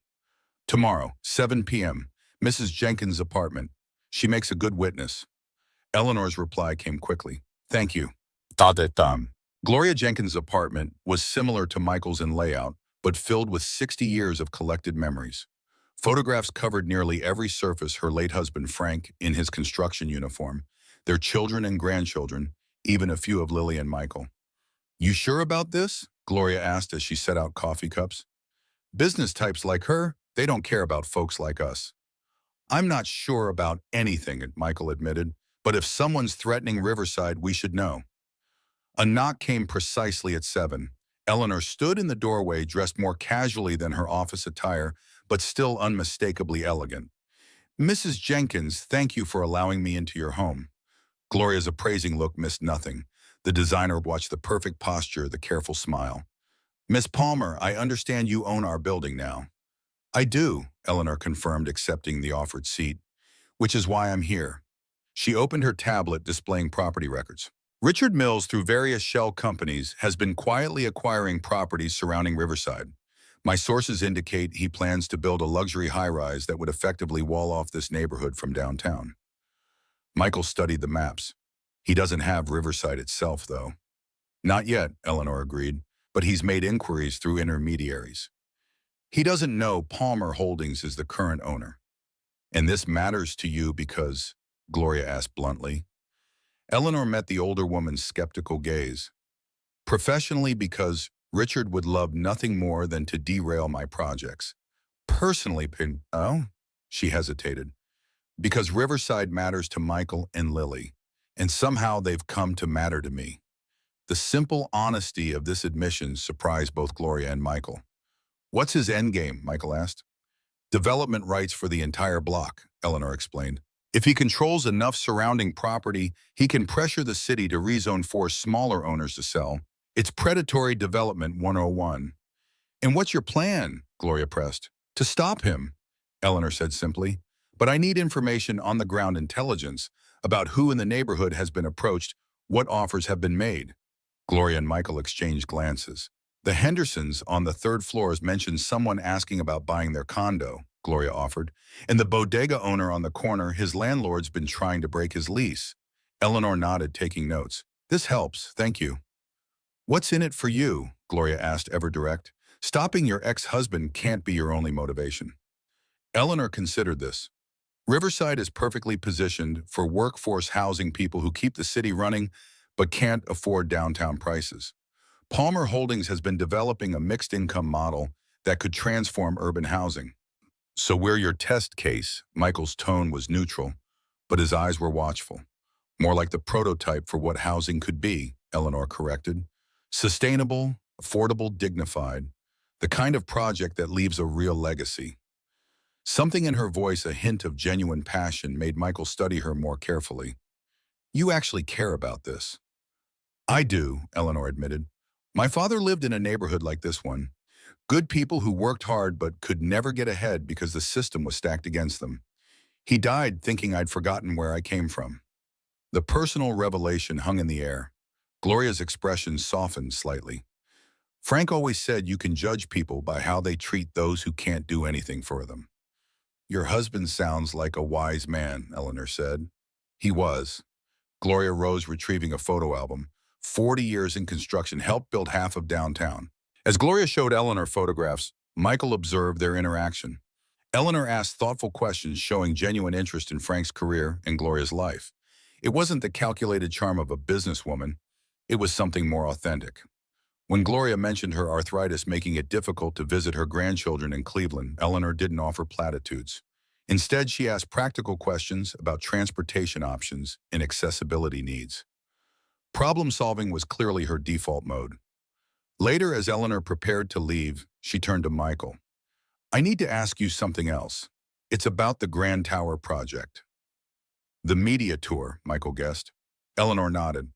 "Tomorrow, 7 p.m., Mrs. Jenkins' apartment. She makes a good witness." Eleanor's reply came quickly. "Thank you." Gloria Jenkins' apartment was similar to Michael's in layout, but filled with 60 years of collected memories. Photographs covered nearly every surface: her late husband Frank in his construction uniform, their children and grandchildren, even a few of Lily and Michael. "You sure about this?" Gloria asked as she set out coffee cups. "Business types like her, they don't care about folks like us." "I'm not sure about anything," Michael admitted, "but if someone's threatening Riverside, we should know." A knock came precisely at 7. Eleanor stood in the doorway, dressed more casually than her office attire, but still unmistakably elegant. "Mrs. Jenkins, thank you for allowing me into your home." Gloria's appraising look missed nothing. The designer watched the perfect posture, the careful smile. "Miss Palmer, I understand you own our building now." "I do," Eleanor confirmed, accepting the offered seat. "Which is why I'm here." She opened her tablet, displaying property records. "Richard Mills, through various shell companies, has been quietly acquiring properties surrounding Riverside. My sources indicate he plans to build a luxury high-rise that would effectively wall off this neighborhood from downtown." Michael studied the maps. "He doesn't have Riverside itself, though." "Not yet," Eleanor agreed, "but he's made inquiries through intermediaries." "He doesn't know Palmer Holdings is the current owner." "And this matters to you because?" Gloria asked bluntly. Eleanor met the older woman's skeptical gaze. "Professionally, because Richard would love nothing more than to derail my projects. Personally, oh?" She hesitated. "Because Riverside matters to Michael and Lily, and somehow they've come to matter to me." The simple honesty of this admission surprised both Gloria and Michael. "What's his endgame?" Michael asked. "Development rights for the entire block," Eleanor explained. "If he controls enough surrounding property, he can pressure the city to rezone, force smaller owners to sell. It's predatory development 101. "And what's your plan?" Gloria pressed. "To stop him," Eleanor said simply. "But I need information, on-the-ground intelligence, about who in the neighborhood has been approached, what offers have been made." Gloria and Michael exchanged glances. "The Hendersons on the third floors mentioned someone asking about buying their condo," Gloria offered. "And the bodega owner on the corner, his landlord's been trying to break his lease." Eleanor nodded, taking notes. "This helps, thank you." "What's in it for you?" Gloria asked, ever direct. "Stopping your ex-husband can't be your only motivation." Eleanor considered this. Riverside is perfectly positioned for workforce housing, people who keep the city running but can't afford downtown prices. Palmer Holdings has been developing a mixed-income model that could transform urban housing. "So we're your test case." Michael's tone was neutral, but his eyes were watchful. "More like the prototype for what housing could be," Eleanor corrected. "Sustainable, affordable, dignified. The kind of project that leaves a real legacy." Something in her voice, a hint of genuine passion, made Michael study her more carefully. "You actually care about this." "I do," Eleanor admitted. "My father lived in a neighborhood like this one. Good people who worked hard but could never get ahead because the system was stacked against them. He died thinking I'd forgotten where I came from. The personal revelation hung in the air. Gloria's expression softened slightly. Frank always said you can judge people by how they treat those who can't do anything for them. Your husband sounds like a wise man, Eleanor said. He was. Gloria rose, retrieving a photo album. 40 years in construction helped build half of downtown. As Gloria showed Eleanor photographs, Michael observed their interaction. Eleanor asked thoughtful questions showing genuine interest in Frank's career and Gloria's life. It wasn't the calculated charm of a businesswoman. It was something more authentic. When Gloria mentioned her arthritis making it difficult to visit her grandchildren in Cleveland, Eleanor didn't offer platitudes. Instead, she asked practical questions about transportation options and accessibility needs. Problem-solving was clearly her default mode. Later, as Eleanor prepared to leave, she turned to Michael. I need to ask you something else. It's about the Grand Tower project. The media tour, Michael guessed. Eleanor nodded.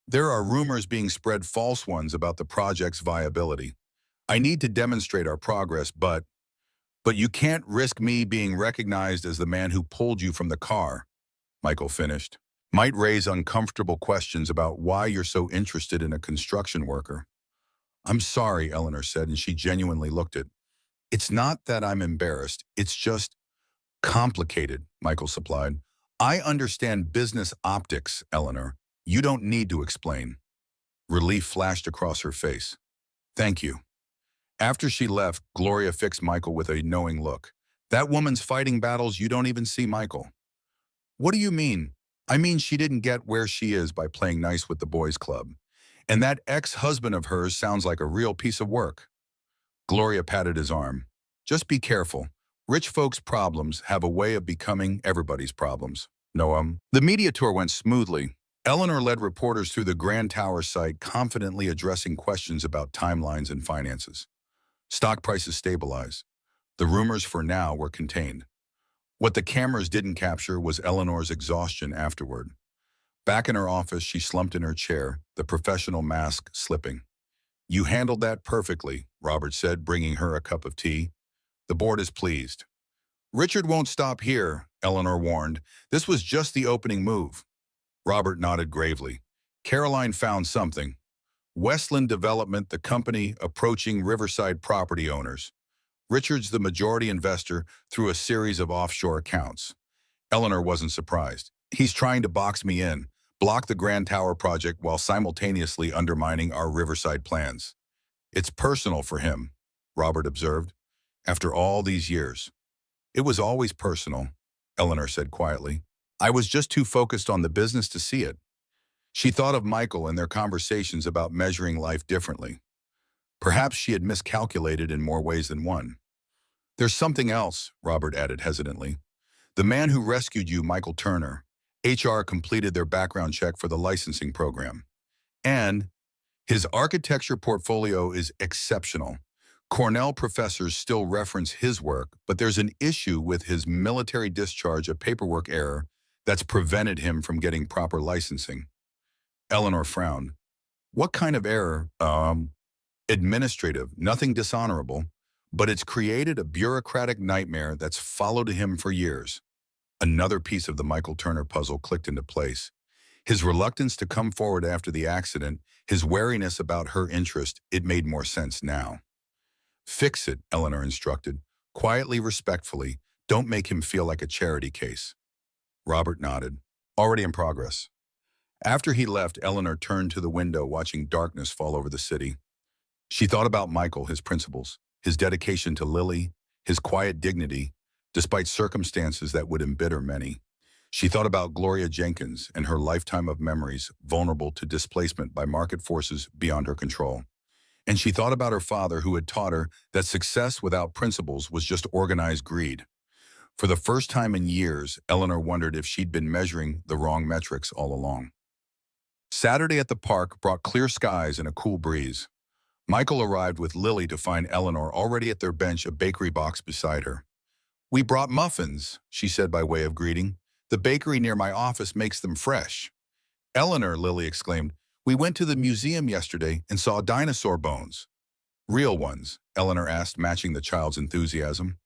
There are rumors being spread, false ones, about the project's viability. I need to demonstrate our progress, but you can't risk me being recognized as the man who pulled you from the car, Michael finished. Might raise uncomfortable questions about why you're so interested in a construction worker. I'm sorry, Eleanor said, and she genuinely looked it. It's not that I'm embarrassed, it's just complicated, Michael supplied. I understand business optics, Eleanor. You don't need to explain. Relief flashed across her face. Thank you. After she left, Gloria fixed Michael with a knowing look. That woman's fighting battles you don't even see, Michael. What do you mean? I mean she didn't get where she is by playing nice with the boys' club. And that ex-husband of hers sounds like a real piece of work. Gloria patted his arm. Just be careful. Rich folks' problems have a way of becoming everybody's problems. Noam. The media tour went smoothly. Eleanor led reporters through the Grand Tower site, confidently addressing questions about timelines and finances. Stock prices stabilized. The rumors for now were contained. What the cameras didn't capture was Eleanor's exhaustion afterward. Back in her office, she slumped in her chair, the professional mask slipping. You handled that perfectly, Robert said, bringing her a cup of tea. The board is pleased. Richard won't stop here, Eleanor warned. This was just the opening move. Robert nodded gravely. Caroline found something. Westland Development, the company approaching Riverside property owners. Richard's the majority investor through a series of offshore accounts. Eleanor wasn't surprised. He's trying to box me in, block the Grand Tower project while simultaneously undermining our Riverside plans. It's personal for him, Robert observed. After all these years. It was always personal, Eleanor said quietly. I was just too focused on the business to see it. She thought of Michael and their conversations about measuring life differently. Perhaps she had miscalculated in more ways than one. There's something else, Robert added hesitantly. The man who rescued you, Michael Turner. HR completed their background check for the licensing program. And his architecture portfolio is exceptional. Cornell professors still reference his work, but there's an issue with his military discharge, a paperwork error that's prevented him from getting proper licensing. Eleanor frowned. What kind of error? Administrative, nothing dishonorable, but it's created a bureaucratic nightmare that's followed him for years. Another piece of the Michael Turner puzzle clicked into place. His reluctance to come forward after the accident, his wariness about her interest, it made more sense now. Fix it, Eleanor instructed, quietly, respectfully. Don't make him feel like a charity case. Robert nodded. Already in progress. After he left, Eleanor turned to the window, watching darkness fall over the city. She thought about Michael, his principles, his dedication to Lily, his quiet dignity, despite circumstances that would embitter many. She thought about Gloria Jenkins and her lifetime of memories, vulnerable to displacement by market forces beyond her control. And she thought about her father, who had taught her that success without principles was just organized greed. For the first time in years, Eleanor wondered if she'd been measuring the wrong metrics all along. Saturday at the park brought clear skies and a cool breeze. Michael arrived with Lily to find Eleanor already at their bench, a bakery box beside her. We brought muffins, she said by way of greeting. The bakery near my office makes them fresh. Eleanor, Lily exclaimed, we went to the museum yesterday and saw dinosaur bones. Real ones, Eleanor asked, matching the child's enthusiasm.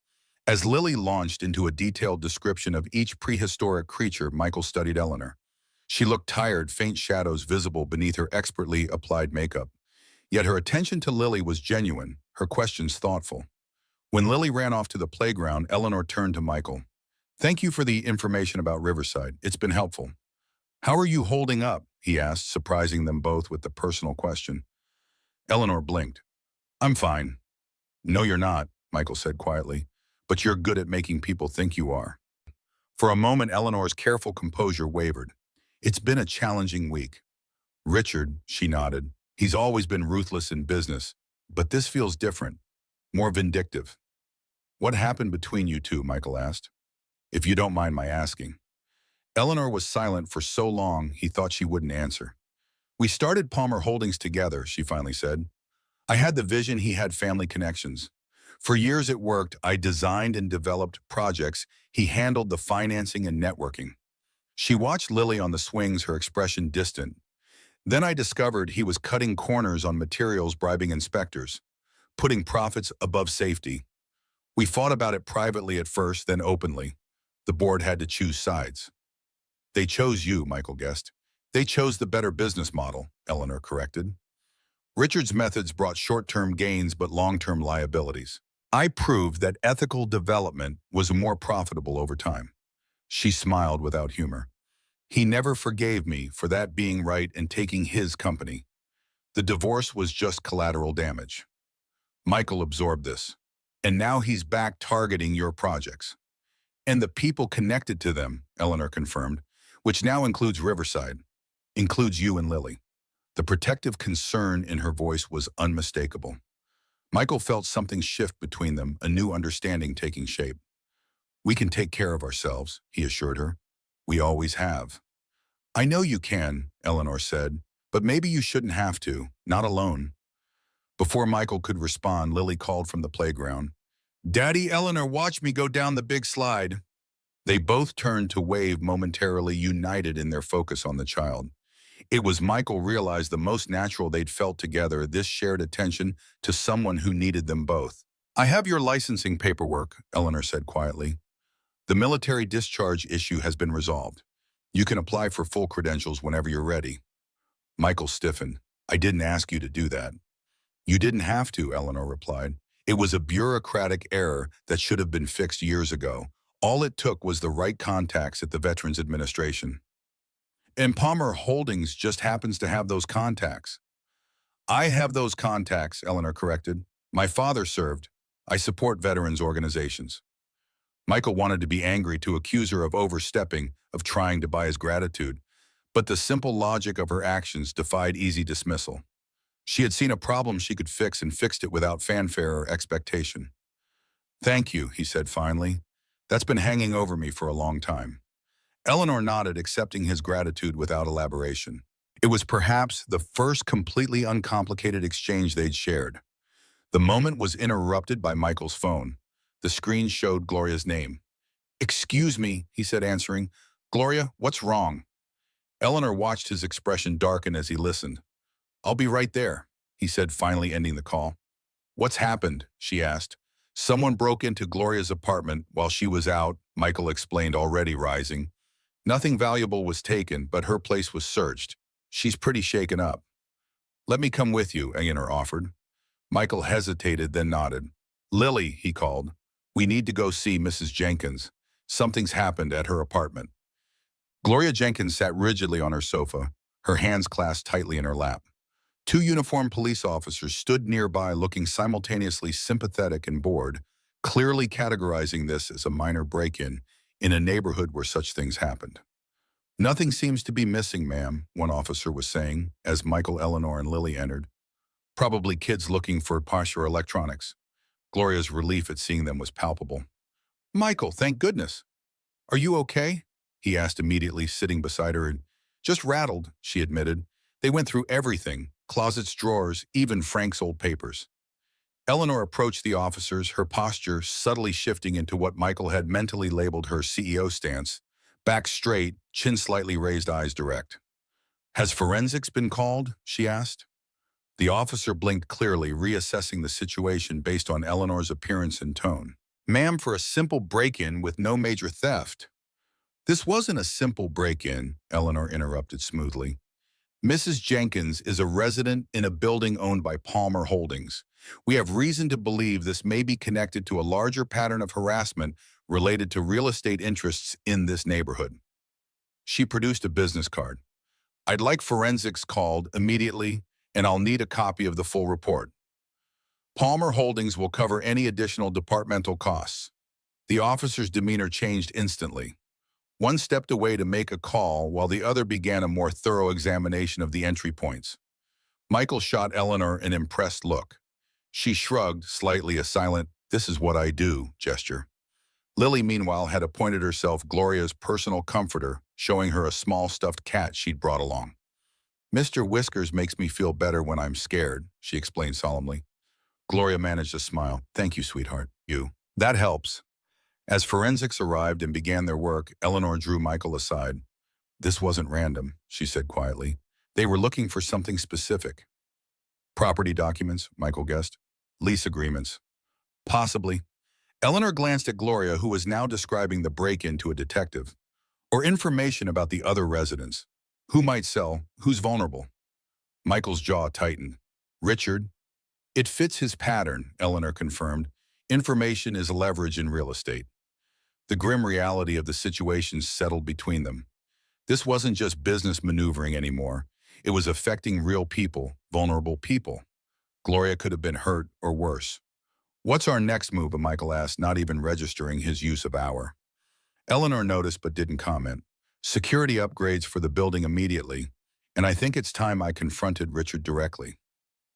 As Lily launched into a detailed description of each prehistoric creature, Michael studied Eleanor. She looked tired, faint shadows visible beneath her expertly applied makeup. Yet her attention to Lily was genuine, her questions thoughtful. When Lily ran off to the playground, Eleanor turned to Michael. "Thank you for the information about Riverside. It's been helpful." "How are you holding up?" he asked, surprising them both with the personal question. Eleanor blinked. "I'm fine." "No, you're not," Michael said quietly. "But you're good at making people think you are." For a moment, Eleanor's careful composure wavered. "It's been a challenging week." "Richard," she nodded. "He's always been ruthless in business. But this feels different. More vindictive." "What happened between you two?" Michael asked. "If you don't mind my asking." Eleanor was silent for so long he thought she wouldn't answer. "We started Palmer Holdings together," she finally said. "I had the vision, he had family connections. For years it worked. I designed and developed projects. He handled the financing and networking." She watched Lily on the swings, her expression distant. "Then I discovered he was cutting corners on materials, bribing inspectors, putting profits above safety. We fought about it privately at first, then openly. The board had to choose sides." "They chose you," Michael guessed. "They chose the better business model," Eleanor corrected. "Richard's methods brought short-term gains but long-term liabilities. I proved that ethical development was more profitable over time." She smiled without humor. "He never forgave me for that being right and taking his company. The divorce was just collateral damage." Michael absorbed this. "And now he's back targeting your projects." "And the people connected to them," Eleanor confirmed, "which now includes Riverside, includes you and Lily." The protective concern in her voice was unmistakable. Michael felt something shift between them, a new understanding taking shape. "We can take care of ourselves," he assured her. "We always have." "I know you can," Eleanor said, "but maybe you shouldn't have to, not alone." Before Michael could respond, Lily called from the playground. "Daddy, Eleanor, watch me go down the big slide." They both turned to wave, momentarily united in their focus on the child. It was, Michael realized, the most natural they'd felt together, this shared attention to someone who needed them both. "I have your licensing paperwork," Eleanor said quietly. "The military discharge issue has been resolved. You can apply for full credentials whenever you're ready." Michael stiffened. "I didn't ask you to do that." "You didn't have to," Eleanor replied. "It was a bureaucratic error that should have been fixed years ago. All it took was the right contacts at the Veterans Administration. And Palmer Holdings just happens to have those contacts." "I have those contacts," Eleanor corrected. "My father served. I support veterans organizations." Michael wanted to be angry, to accuse her of overstepping, of trying to buy his gratitude. But the simple logic of her actions defied easy dismissal. She had seen a problem she could fix and fixed it without fanfare or expectation. "Thank you," he said finally. "That's been hanging over me for a long time." Eleanor nodded, accepting his gratitude without elaboration. It was perhaps the first completely uncomplicated exchange they'd shared. The moment was interrupted by Michael's phone. The screen showed Gloria's name. "Excuse me," he said, answering. "Gloria, what's wrong?" Eleanor watched his expression darken as he listened. "I'll be right there," he said, finally ending the call. "What's happened?" she asked. "Someone broke into Gloria's apartment while she was out," Michael explained, already rising. "Nothing valuable was taken, but her place was searched. She's pretty shaken up." "Let me come with you," Eleanor offered. Michael hesitated, then nodded. "Lily," he called, "we need to go see Mrs. Jenkins. Something's happened at her apartment." Gloria Jenkins sat rigidly on her sofa, her hands clasped tightly in her lap. Two uniformed police officers stood nearby, looking simultaneously sympathetic and bored, clearly categorizing this as a minor break-in in a neighborhood where such things happened. "Nothing seems to be missing, ma'am," one officer was saying as Michael, Eleanor, and Lily entered. "Probably kids looking for parts or electronics." Gloria's relief at seeing them was palpable. "Michael, thank goodness. Are you okay?" he asked immediately, sitting beside her. "Just rattled," she admitted. "They went through everything, closets, drawers, even Frank's old papers." Eleanor approached the officers, her posture subtly shifting into what Michael had mentally labeled her CEO stance, back straight, chin slightly raised, eyes direct. "Has forensics been called?" she asked. The officer blinked clearly, reassessing the situation based on Eleanor's appearance and tone. Ma'am, for a simple break-in with no major theft. This wasn't a simple break-in, Eleanor interrupted smoothly. Mrs. Jenkins is a resident in a building owned by Palmer Holdings. We have reason to believe this may be connected to a larger pattern of harassment related to real estate interests in this neighborhood. She produced a business card. I'd like forensics called immediately, and I'll need a copy of the full report. Palmer Holdings will cover any additional departmental costs. The officer's demeanor changed instantly. One stepped away to make a call while the other began a more thorough examination of the entry points. Michael shot Eleanor an impressed look. She shrugged, slightly a silent, "This is what I do" gesture. Lily, meanwhile, had appointed herself Gloria's personal comforter, showing her a small stuffed cat she'd brought along. "Mr. Whiskers makes me feel better when I'm scared," she explained solemnly. Gloria managed a smile. "Thank you, sweetheart. You. That helps." As forensics arrived and began their work, Eleanor drew Michael aside. "This wasn't random," she said quietly. "They were looking for something specific." "Property documents," Michael guessed. "Lease agreements." "Possibly." Eleanor glanced at Gloria, who was now describing the break-in to a detective. "Or information about the other residents. Who might sell? Who's vulnerable?" Michael's jaw tightened. "Richard?" "It fits his pattern," Eleanor confirmed. "Information is leverage in real estate." The grim reality of the situation settled between them. This wasn't just business maneuvering anymore. It was affecting real people, vulnerable people. Gloria could have been hurt or worse. "What's our next move?" Michael asked, not even registering his use of "our." Eleanor noticed but didn't comment. "Security upgrades for the building immediately, and I think it's time I confronted Richard directly."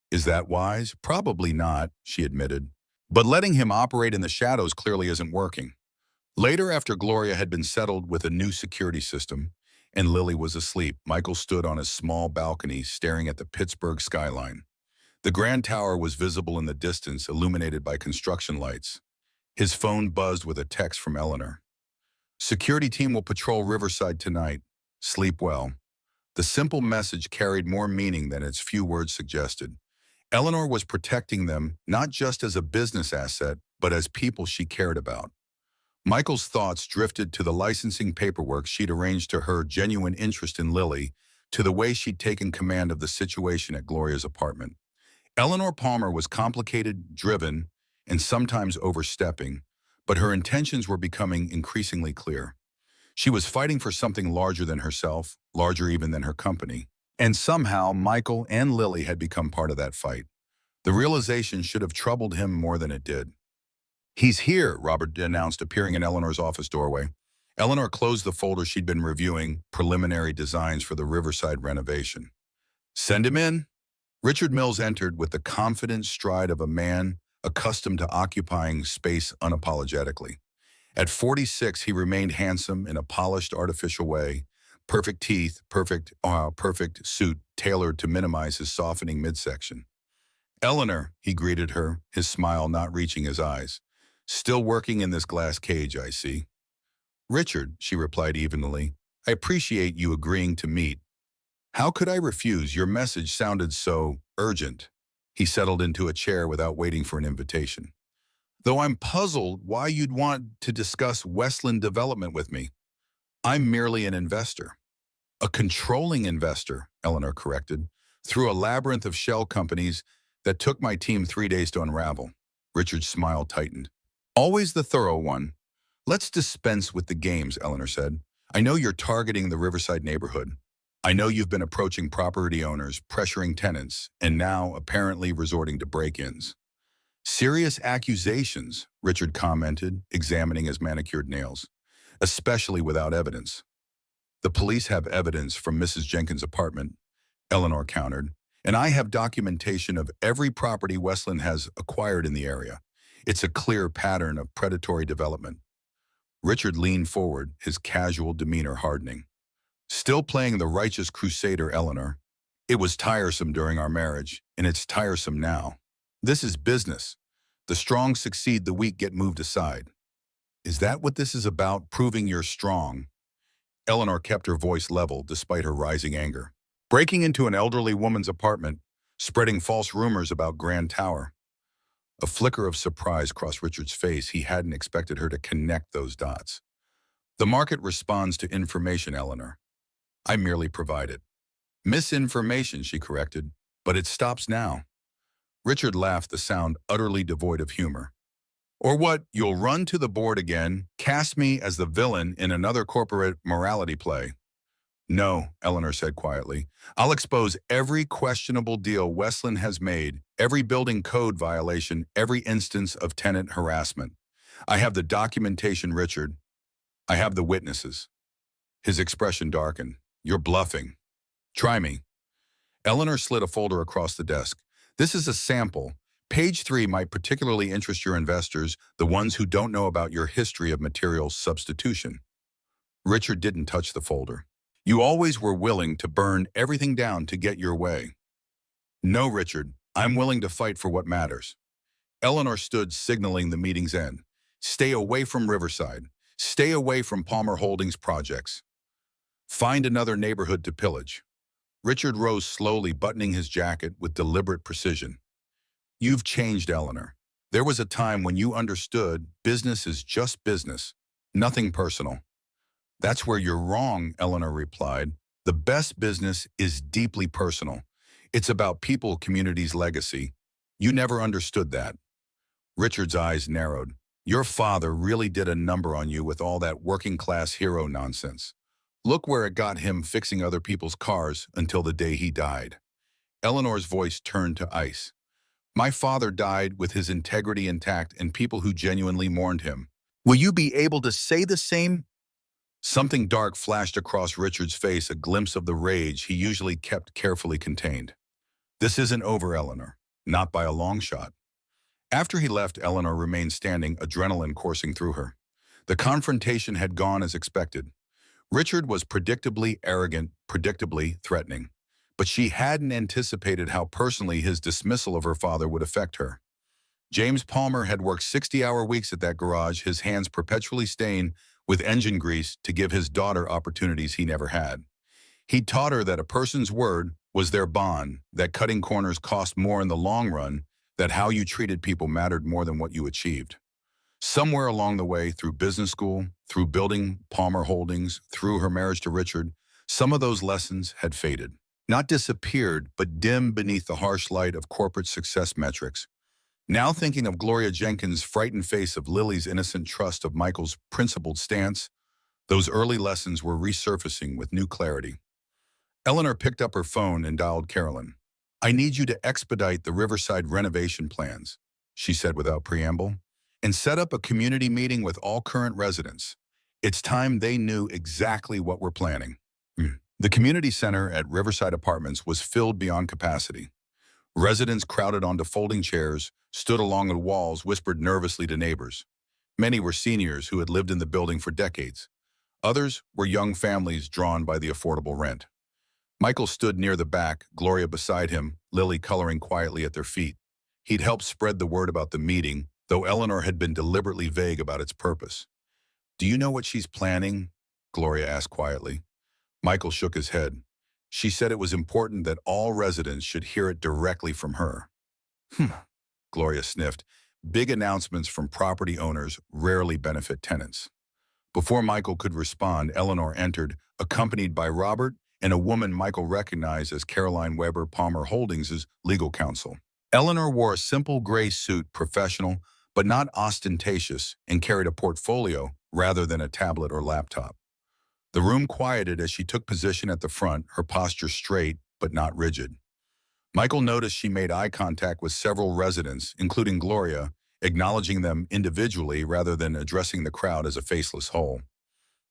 "Is that wise?" "Probably not," she admitted. "But letting him operate in the shadows clearly isn't working." Later, after Gloria had been settled with a new security system and Lily was asleep, Michael stood on his small balcony staring at the Pittsburgh skyline. The Grand Tower was visible in the distance, illuminated by construction lights. His phone buzzed with a text from Eleanor. "Security team will patrol Riverside tonight. Sleep well." The simple message carried more meaning than its few words suggested. Eleanor was protecting them not just as a business asset, but as people she cared about. Michael's thoughts drifted to the licensing paperwork she'd arranged, to her genuine interest in Lily, to the way she'd taken command of the situation at Gloria's apartment. Eleanor Palmer was complicated, driven, and sometimes overstepping, but her intentions were becoming increasingly clear. She was fighting for something larger than herself, larger even than her company. And somehow, Michael and Lily had become part of that fight. The realization should have troubled him more than it did. "He's here," Robert announced, appearing in Eleanor's office doorway. Eleanor closed the folder she'd been reviewing, preliminary designs for the Riverside renovation. "Send him in." Richard Mills entered with the confident stride of a man accustomed to occupying space unapologetically. At 46, he remained handsome in a polished, artificial way. Perfect teeth, perfect suit tailored to minimize his softening midsection. "Eleanor," he greeted her, his smile not reaching his eyes. "Still working in this glass cage, I see." "Richard," she replied evenly, "I appreciate you agreeing to meet." "How could I refuse? Your message sounded so urgent." He settled into a chair without waiting for an invitation. "Though I'm puzzled why you'd want to discuss Westland development with me. I'm merely an investor." "A controlling investor," Eleanor corrected, "through a labyrinth of shell companies that took my team 3 days to unravel." Richard's smile tightened. "Always the thorough one." "Let's dispense with the games," Eleanor said. "I know you're targeting the Riverside neighborhood. I know you've been approaching property owners, pressuring tenants, and now apparently resorting to break-ins." "Serious accusations," Richard commented, examining his manicured nails, "especially without evidence." "The police have evidence from Mrs. Jenkins' apartment," Eleanor countered, "and I have documentation of every property Westland has acquired in the area. It's a clear pattern of predatory development." Richard leaned forward, his casual demeanor hardening. "Still playing the righteous crusader, Eleanor. It was tiresome during our marriage, and it's tiresome now. This is business. The strong succeed, the weak get moved aside." "Is that what this is about, proving you're strong?" Eleanor kept her voice level despite her rising anger. "Breaking into an elderly woman's apartment, spreading false rumors about Grand Tower." A flicker of surprise crossed Richard's face. He hadn't expected her to connect those dots. The market responds to information, Eleanor. I merely provide it. Misinformation, she corrected, but it stops now. Richard laughed, the sound utterly devoid of humor. Or what, you'll run to the board again, cast me as the villain in another corporate morality play? No, Eleanor said quietly. I'll expose every questionable deal Westland has made, every building code violation, every instance of tenant harassment. I have the documentation, Richard. I have the witnesses. His expression darkened. You're bluffing. Try me. Eleanor slid a folder across the desk. This is a sample. Page 3 might particularly interest your investors, the ones who don't know about your history of material substitution. Richard didn't touch the folder. You always were willing to burn everything down to get your way. No, Richard, I'm willing to fight for what matters. Eleanor stood, signaling the meeting's end. Stay away from Riverside. Stay away from Palmer Holdings projects. Find another neighborhood to pillage. Richard rose slowly, buttoning his jacket with deliberate precision. You've changed, Eleanor. There was a time when you understood business is just business, nothing personal. That's where you're wrong, Eleanor replied. The best business is deeply personal. It's about people, communities, legacy. You never understood that. Richard's eyes narrowed. Your father really did a number on you with all that working-class hero nonsense. Look where it got him fixing other people's cars until the day he died. Eleanor's voice turned to ice. My father died with his integrity intact and people who genuinely mourned him. Will you be able to say the same? Something dark flashed across Richard's face, a glimpse of the rage he usually kept carefully contained. This isn't over, Eleanor. Not by a long shot. After he left, Eleanor remained standing, adrenaline coursing through her. The confrontation had gone as expected. Richard was predictably arrogant, predictably threatening. But she hadn't anticipated how personally his dismissal of her father would affect her. James Palmer had worked 60-hour weeks at that garage, his hands perpetually stained with engine grease to give his daughter opportunities he never had. He'd taught her that a person's word was their bond, that cutting corners cost more in the long run, that how you treated people mattered more than what you achieved. Somewhere along the way, through business school, through building Palmer Holdings, through her marriage to Richard, some of those lessons had faded. Not disappeared, but dimmed beneath the harsh light of corporate success metrics. Now thinking of Gloria Jenkins' frightened face, of Lily's innocent trust, of Michael's principled stance, those early lessons were resurfacing with new clarity. Eleanor picked up her phone and dialed Carolyn. I need you to expedite the Riverside renovation plans, she said without preamble, and set up a community meeting with all current residents. It's time they knew exactly what we're planning. The community center at Riverside Apartments was filled beyond capacity. Residents crowded onto folding chairs, stood along the walls, whispered nervously to neighbors. Many were seniors who had lived in the building for decades. Others were young families drawn by the affordable rent. Michael stood near the back, Gloria beside him, Lily coloring quietly at their feet. He'd helped spread the word about the meeting, though Eleanor had been deliberately vague about its purpose. Do you know what she's planning? Gloria asked quietly. Michael shook his head. She said it was important that all residents should hear it directly from her. Gloria sniffed. Big announcements from property owners rarely benefit tenants. Before Michael could respond, Eleanor entered, accompanied by Robert and a woman Michael recognized as Caroline Weber, Palmer Holdings' legal counsel. Eleanor wore a simple gray suit, professional, but not ostentatious, and carried a portfolio rather than a tablet or laptop. The room quieted as she took position at the front, her posture straight but not rigid. Michael noticed she made eye contact with several residents, including Gloria, acknowledging them individually rather than addressing the crowd as a faceless whole.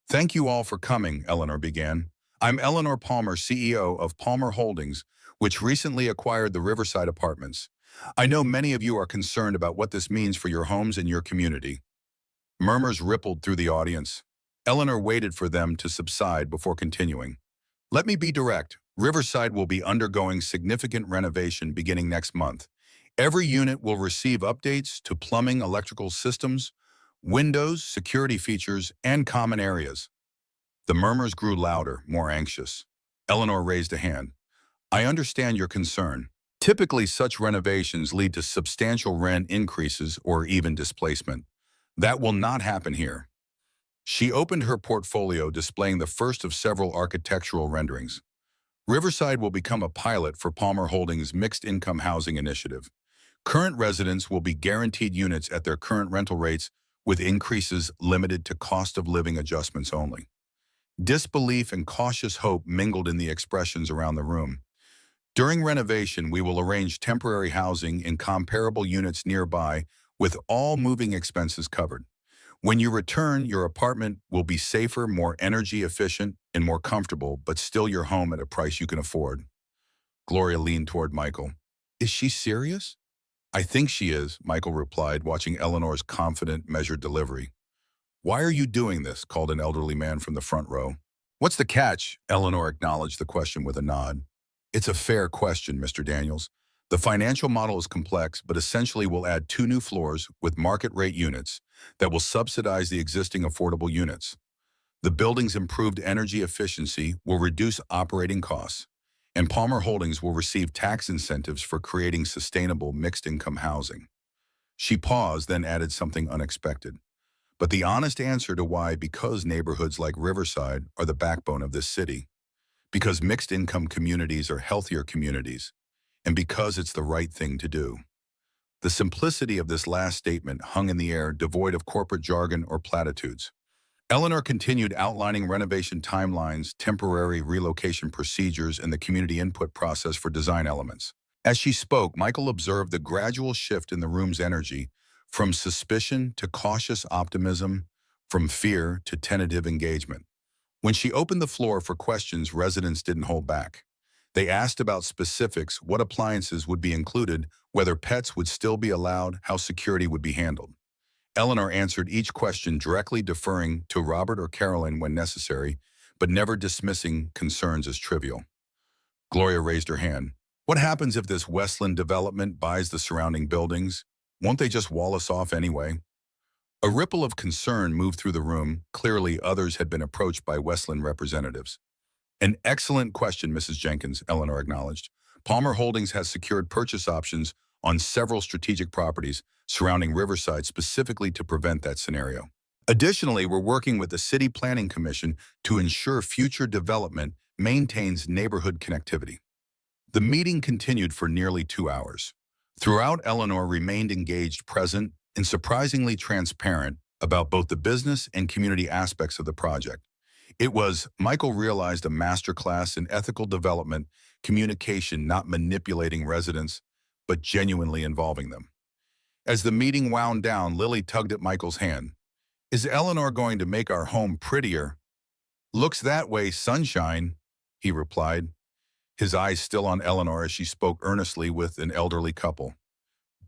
Thank you all for coming, Eleanor began. I'm Eleanor Palmer, CEO of Palmer Holdings, which recently acquired the Riverside Apartments. I know many of you are concerned about what this means for your homes and your community. Murmurs rippled through the audience. Eleanor waited for them to subside before continuing. Let me be direct. Riverside will be undergoing significant renovation beginning next month. Every unit will receive updates to plumbing, electrical systems, windows, security features, and common areas. The murmurs grew louder, more anxious. Eleanor raised a hand. I understand your concern. Typically, such renovations lead to substantial rent increases or even displacement. That will not happen here. She opened her portfolio, displaying the first of several architectural renderings. Riverside will become a pilot for Palmer Holdings' mixed-income housing initiative. Current residents will be guaranteed units at their current rental rates, with increases limited to cost of living adjustments only. Disbelief and cautious hope mingled in the expressions around the room. During renovation, we will arrange temporary housing in comparable units nearby, with all moving expenses covered. When you return, your apartment will be safer, more energy efficient, and more comfortable, but still your home at a price you can afford. Gloria leaned toward Michael. Is she serious? I think she is, Michael replied, watching Eleanor's confident, measured delivery. Why are you doing this? Called an elderly man from the front row. What's the catch? Eleanor acknowledged the question with a nod. It's a fair question, Mr. Daniels. The financial model is complex, but essentially we'll add 2 new floors with market rate units that will subsidize the existing affordable units. The building's improved energy efficiency will reduce operating costs, and Palmer Holdings will receive tax incentives for creating sustainable mixed-income housing. She paused, then added something unexpected. But the honest answer to why, because neighborhoods like Riverside are the backbone of this city, because mixed-income communities are healthier communities, and because it's the right thing to do. The simplicity of this last statement hung in the air, devoid of corporate jargon or platitudes. Eleanor continued outlining renovation timelines, temporary relocation procedures, and the community input process for design elements. As she spoke, Michael observed the gradual shift in the room's energy, from suspicion to cautious optimism, from fear to tentative engagement. When she opened the floor for questions, residents didn't hold back. They asked about specifics, what appliances would be included, whether pets would still be allowed, how security would be handled. Eleanor answered each question directly, deferring to Robert or Caroline when necessary, but never dismissing concerns as trivial. Gloria raised her hand. What happens if this Westland development buys the surrounding buildings? Won't they just wall us off anyway? A ripple of concern moved through the room. Clearly, others had been approached by Westland representatives. An excellent question, Mrs. Jenkins, Eleanor acknowledged. Palmer Holdings has secured purchase options on several strategic properties surrounding Riverside specifically to prevent that scenario. Additionally, we're working with the City Planning Commission to ensure future development maintains neighborhood connectivity. The meeting continued for nearly 2 hours. Throughout, Eleanor remained engaged, present, and surprisingly transparent about both the business and community aspects of the project. It was, Michael realized, a masterclass in ethical development, communication, not manipulating residents, but genuinely involving them. As the meeting wound down, Lily tugged at Michael's hand. Is Eleanor going to make our home prettier? Looks that way, sunshine, he replied, his eyes still on Eleanor as she spoke earnestly with an elderly couple.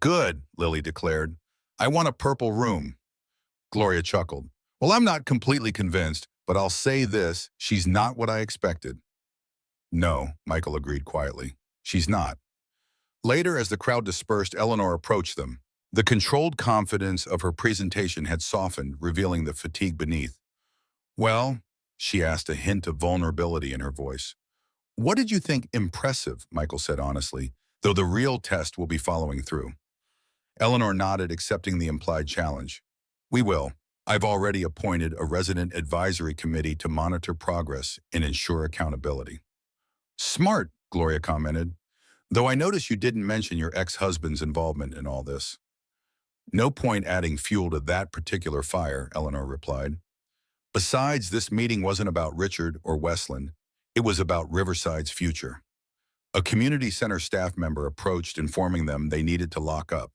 Good, Lily declared. I want a purple room. Gloria chuckled. Well, I'm not completely convinced, but I'll say this, she's not what I expected. No, Michael agreed quietly. She's not. Later, as the crowd dispersed, Eleanor approached them. The controlled confidence of her presentation had softened, revealing the fatigue beneath. Well, she asked, a hint of vulnerability in her voice. What did you think impressive? Michael said honestly, though the real test will be following through. Eleanor nodded, accepting the implied challenge. We will. I've already appointed a resident advisory committee to monitor progress and ensure accountability. Smart, Gloria commented, though I notice you didn't mention your ex-husband's involvement in all this. No point adding fuel to that particular fire, Eleanor replied. Besides, this meeting wasn't about Richard or Westland. It was about Riverside's future. A community center staff member approached, informing them they needed to lock up.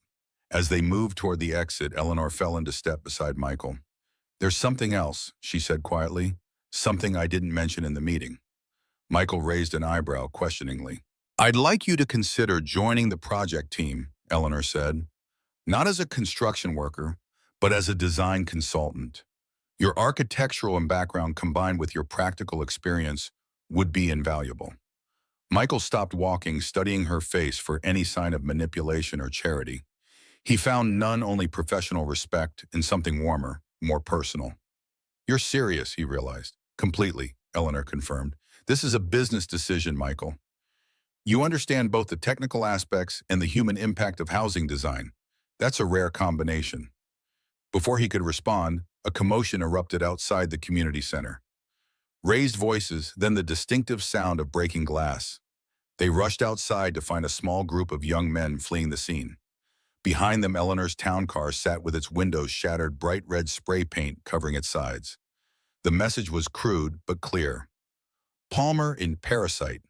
As they moved toward the exit, Eleanor fell into step beside Michael. There's something else, she said quietly, something I didn't mention in the meeting. Michael raised an eyebrow questioningly. I'd like you to consider joining the project team, Eleanor said, not as a construction worker, but as a design consultant. Your architectural background combined with your practical experience would be invaluable. Michael stopped walking, studying her face for any sign of manipulation or charity. He found none, only professional respect and something warmer, more personal. You're serious, he realized. Completely, Eleanor confirmed. This is a business decision, Michael. You understand both the technical aspects and the human impact of housing design. That's a rare combination. Before he could respond, a commotion erupted outside the community center. Raised voices, then the distinctive sound of breaking glass. They rushed outside to find a small group of young men fleeing the scene. Behind them, Eleanor's town car sat with its windows shattered, bright red spray paint covering its sides. The message was crude but clear. Palmer in Parasite.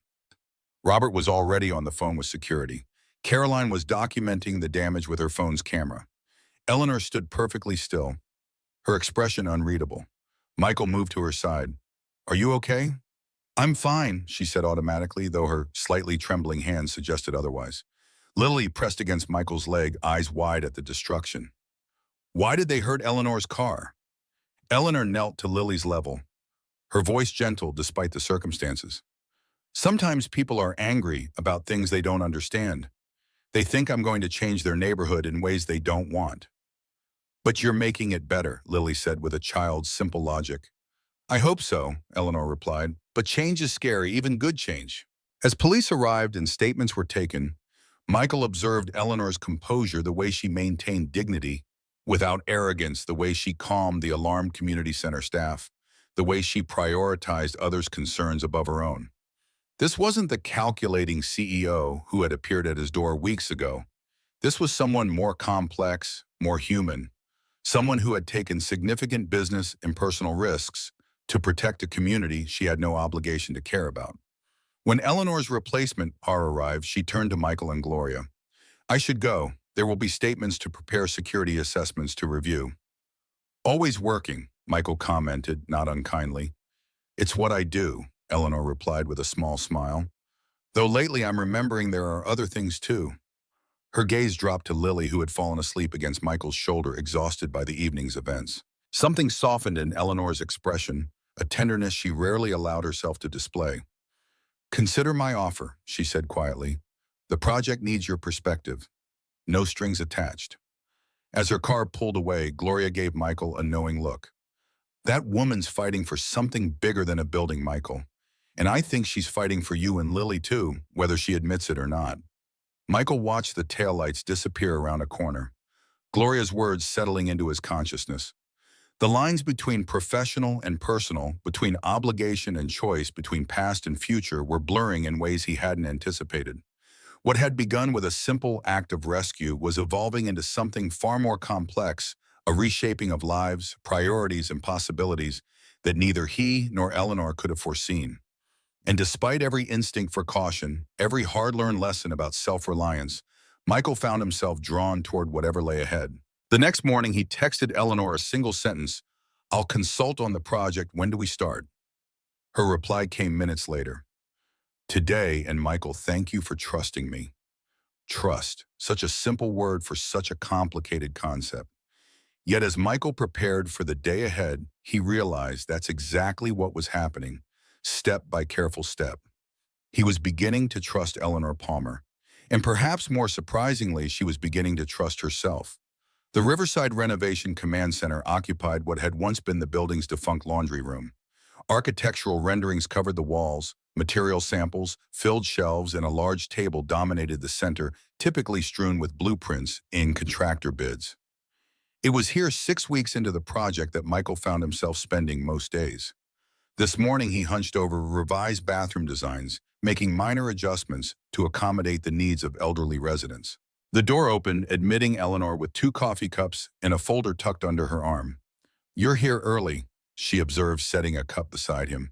Robert was already on the phone with security. Caroline was documenting the damage with her phone's camera. Eleanor stood perfectly still, her expression unreadable. Michael moved to her side. "Are you okay?" "I'm fine," she said automatically, though her slightly trembling hands suggested otherwise. Lily pressed against Michael's leg, eyes wide at the destruction. "Why did they hurt Eleanor's car?" Eleanor knelt to Lily's level, her voice gentle despite the circumstances. "Sometimes people are angry about things they don't understand. They think I'm going to change their neighborhood in ways they don't want." "But you're making it better," Lily said with a child's simple logic. "I hope so," Eleanor replied, "but change is scary, even good change." As police arrived and statements were taken, Michael observed Eleanor's composure, the way she maintained dignity without arrogance, the way she calmed the alarmed community center staff, the way she prioritized others' concerns above her own. This wasn't the calculating CEO who had appeared at his door weeks ago. This was someone more complex, more human, someone who had taken significant business and personal risks to protect a community she had no obligation to care about. When Eleanor's replacement car arrived, she turned to Michael and Gloria. "I should go. There will be statements to prepare, security assessments to review." "Always working," Michael commented, not unkindly. "It's what I do," Eleanor replied with a small smile. "Though lately I'm remembering there are other things too." Her gaze dropped to Lily, who had fallen asleep against Michael's shoulder, exhausted by the evening's events. Something softened in Eleanor's expression, a tenderness she rarely allowed herself to display. "Consider my offer," she said quietly. "The project needs your perspective. No strings attached." As her car pulled away, Gloria gave Michael a knowing look. "That woman's fighting for something bigger than a building, Michael. And I think she's fighting for you and Lily too, whether she admits it or not." Michael watched the taillights disappear around a corner, Gloria's words settling into his consciousness. The lines between professional and personal, between obligation and choice, between past and future were blurring in ways he hadn't anticipated. What had begun with a simple act of rescue was evolving into something far more complex, a reshaping of lives, priorities, and possibilities that neither he nor Eleanor could have foreseen. And despite every instinct for caution, every hard-learned lesson about self-reliance, Michael found himself drawn toward whatever lay ahead. The next morning, he texted Eleanor a single sentence: "I'll consult on the project. When do we start?" Her reply came minutes later. "Today, and Michael, thank you for trusting me." Trust, such a simple word for such a complicated concept. Yet as Michael prepared for the day ahead, he realized that's exactly what was happening, step by careful step. He was beginning to trust Eleanor Palmer, and perhaps more surprisingly, she was beginning to trust herself. The Riverside Renovation Command Center occupied what had once been the building's defunct laundry room. Architectural renderings covered the walls, material samples, filled shelves, and a large table dominated the center, typically strewn with blueprints in contractor bids. It was here 6 weeks into the project that Michael found himself spending most days. This morning, he hunched over revised bathroom designs, making minor adjustments to accommodate the needs of elderly residents. The door opened, admitting Eleanor with 2 coffee cups and a folder tucked under her arm. "You're here early," she observed, setting a cup beside him.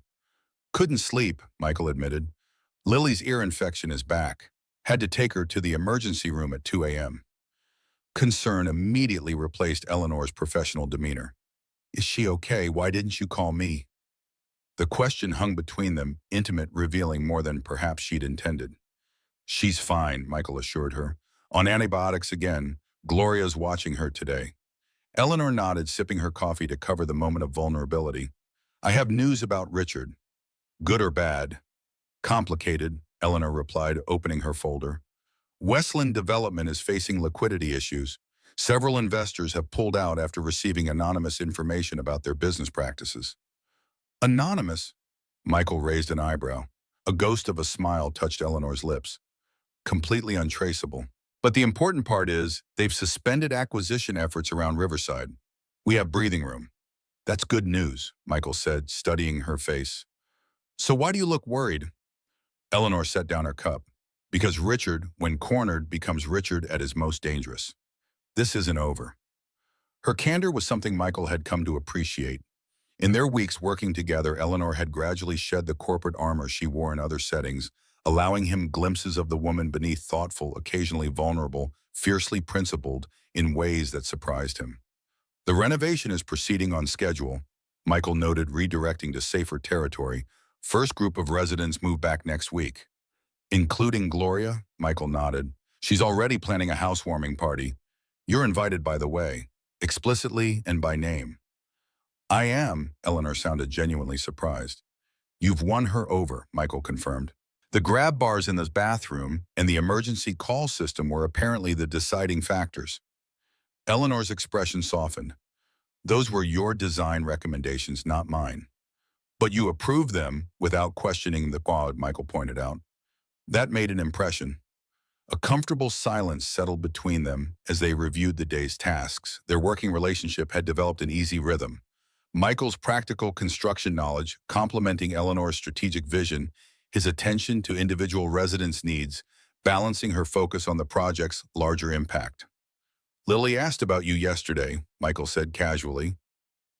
"Couldn't sleep," Michael admitted. "Lily's ear infection is back. Had to take her to the emergency room at 2 a.m. Concern immediately replaced Eleanor's professional demeanor. "Is she okay? Why didn't you call me?" The question hung between them, intimate, revealing more than perhaps she'd intended. "She's fine," Michael assured her. "On antibiotics again. Gloria's watching her today." Eleanor nodded, sipping her coffee to cover the moment of vulnerability. "I have news about Richard." "Good or bad?" "Complicated," Eleanor replied, opening her folder. "Westland Development is facing liquidity issues. Several investors have pulled out after receiving anonymous information about their business practices." "Anonymous?" Michael raised an eyebrow. A ghost of a smile touched Eleanor's lips, completely untraceable. But the important part is they've suspended acquisition efforts around Riverside. We have breathing room. That's good news, Michael said, studying her face. So why do you look worried? Eleanor set down her cup. Because Richard, when cornered, becomes Richard at his most dangerous. This isn't over. Her candor was something Michael had come to appreciate. In their weeks working together, Eleanor had gradually shed the corporate armor she wore in other settings, allowing him glimpses of the woman beneath, thoughtful, occasionally vulnerable, fiercely principled, in ways that surprised him. The renovation is proceeding on schedule, Michael noted, redirecting to safer territory. First group of residents move back next week. Including Gloria, Michael nodded. She's already planning a housewarming party. You're invited, by the way, explicitly and by name. I am, Eleanor sounded genuinely surprised. You've won her over, Michael confirmed. The grab bars in the bathroom and the emergency call system were apparently the deciding factors. Eleanor's expression softened. Those were your design recommendations, not mine. But you approved them without questioning the quad, Michael pointed out. That made an impression. A comfortable silence settled between them as they reviewed the day's tasks. Their working relationship had developed an easy rhythm. Michael's practical construction knowledge, complementing Eleanor's strategic vision, his attention to individual residents' needs, balancing her focus on the project's larger impact. Lily asked about you yesterday, Michael said casually.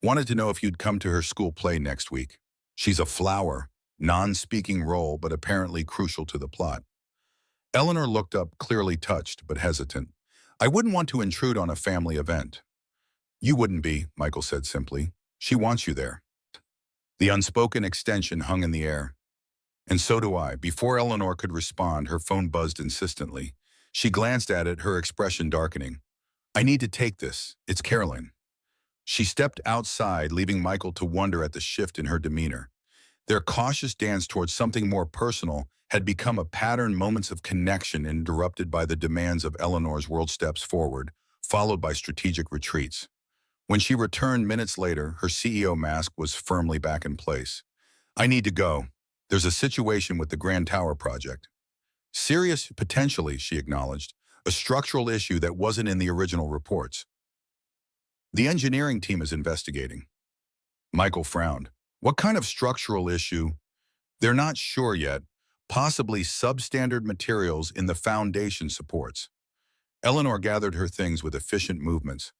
Wanted to know if you'd come to her school play next week. She's a flower, non-speaking role, but apparently crucial to the plot. Eleanor looked up, clearly touched, but hesitant. I wouldn't want to intrude on a family event. You wouldn't be, Michael said simply. She wants you there. The unspoken extension hung in the air. And so do I. Before Eleanor could respond, her phone buzzed insistently. She glanced at it, her expression darkening. I need to take this. It's Caroline. She stepped outside, leaving Michael to wonder at the shift in her demeanor. Their cautious dance towards something more personal had become a pattern, moments of connection interrupted by the demands of Eleanor's world steps forward, followed by strategic retreats. When she returned minutes later, her CEO mask was firmly back in place. I need to go. There's a situation with the Grand Tower project. Serious, potentially, she acknowledged. A structural issue that wasn't in the original reports. The engineering team is investigating. Michael frowned. What kind of structural issue? They're not sure yet. Possibly substandard materials in the foundation supports. Eleanor gathered her things with efficient movements.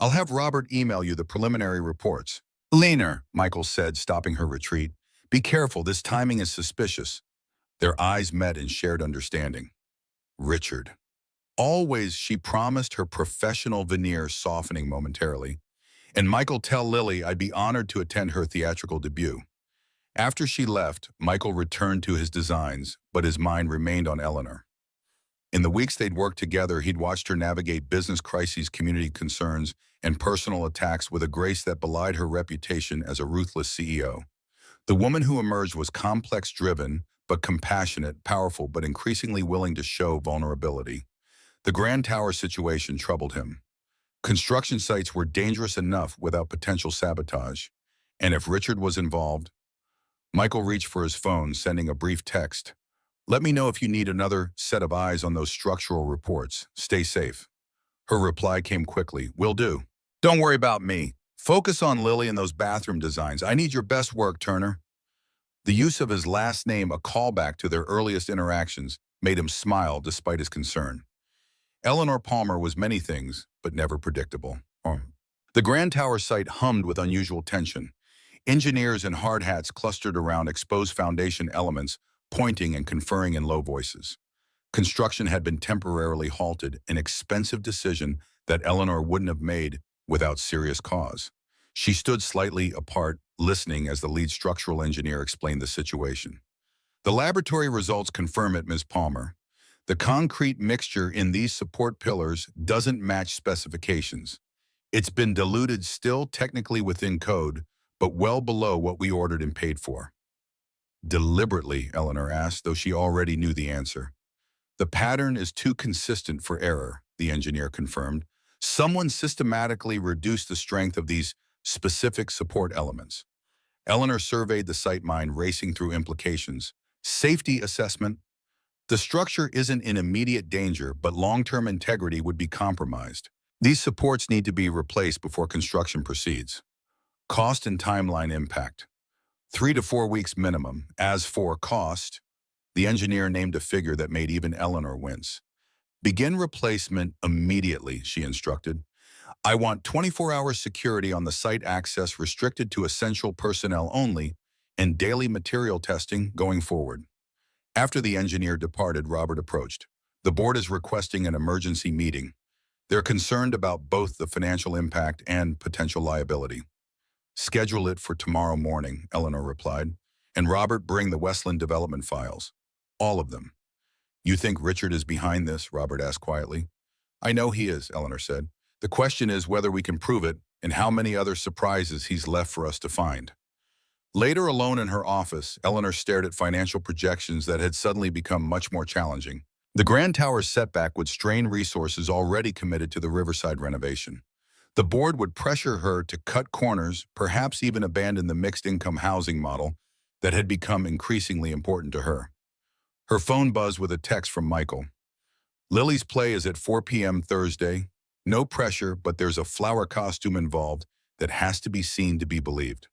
I'll have Robert email you the preliminary reports. Leaner, Michael said, stopping her retreat. Be careful, this timing is suspicious. Their eyes met in shared understanding. Richard. Always, she promised, her professional veneer softening momentarily. And Michael, tell Lily I'd be honored to attend her theatrical debut. After she left, Michael returned to his designs, but his mind remained on Eleanor. In the weeks they'd worked together, he'd watched her navigate business crises, community concerns, and personal attacks with a grace that belied her reputation as a ruthless CEO. The woman who emerged was complex, driven, but compassionate, powerful, but increasingly willing to show vulnerability. The Grand Tower situation troubled him. Construction sites were dangerous enough without potential sabotage. And if Richard was involved, Michael reached for his phone, sending a brief text. Let me know if you need another set of eyes on those structural reports. Stay safe. Her reply came quickly. Will do. Don't worry about me. Focus on Lily and those bathroom designs. I need your best work, Turner. The use of his last name, a callback to their earliest interactions, made him smile despite his concern. Eleanor Palmer was many things, but never predictable. The Grand Tower site hummed with unusual tension. Engineers in hard hats clustered around exposed foundation elements, pointing and conferring in low voices. Construction had been temporarily halted, an expensive decision that Eleanor wouldn't have made without serious cause. She stood slightly apart, listening as the lead structural engineer explained the situation. The laboratory results confirm it, Ms. Palmer. The concrete mixture in these support pillars doesn't match specifications. It's been diluted, still technically within code, but well below what we ordered and paid for. Deliberately, Eleanor asked, though she already knew the answer. The pattern is too consistent for error, the engineer confirmed. Someone systematically reduced the strength of these specific support elements. Eleanor surveyed the site, mind racing through implications. Safety assessment. The structure isn't in immediate danger, but long-term integrity would be compromised. These supports need to be replaced before construction proceeds. Cost and timeline impact. 3 to 4 weeks minimum. As for cost, the engineer named a figure that made even Eleanor wince. Begin replacement immediately, she instructed. I want 24-hour security on the site, access restricted to essential personnel only, and daily material testing going forward. After the engineer departed, Robert approached. The board is requesting an emergency meeting. They're concerned about both the financial impact and potential liability. Schedule it for tomorrow morning, Eleanor replied. And Robert, bring the Westland development files. All of them. You think Richard is behind this? Robert asked quietly. I know he is, Eleanor said. The question is whether we can prove it and how many other surprises he's left for us to find. Later, alone in her office, Eleanor stared at financial projections that had suddenly become much more challenging. The Grand Tower's setback would strain resources already committed to the Riverside renovation. The board would pressure her to cut corners, perhaps even abandon the mixed-income housing model that had become increasingly important to her. Her phone buzzed with a text from Michael. Lily's play is at 4 p.m. Thursday. No pressure, but there's a flower costume involved that has to be seen to be believed.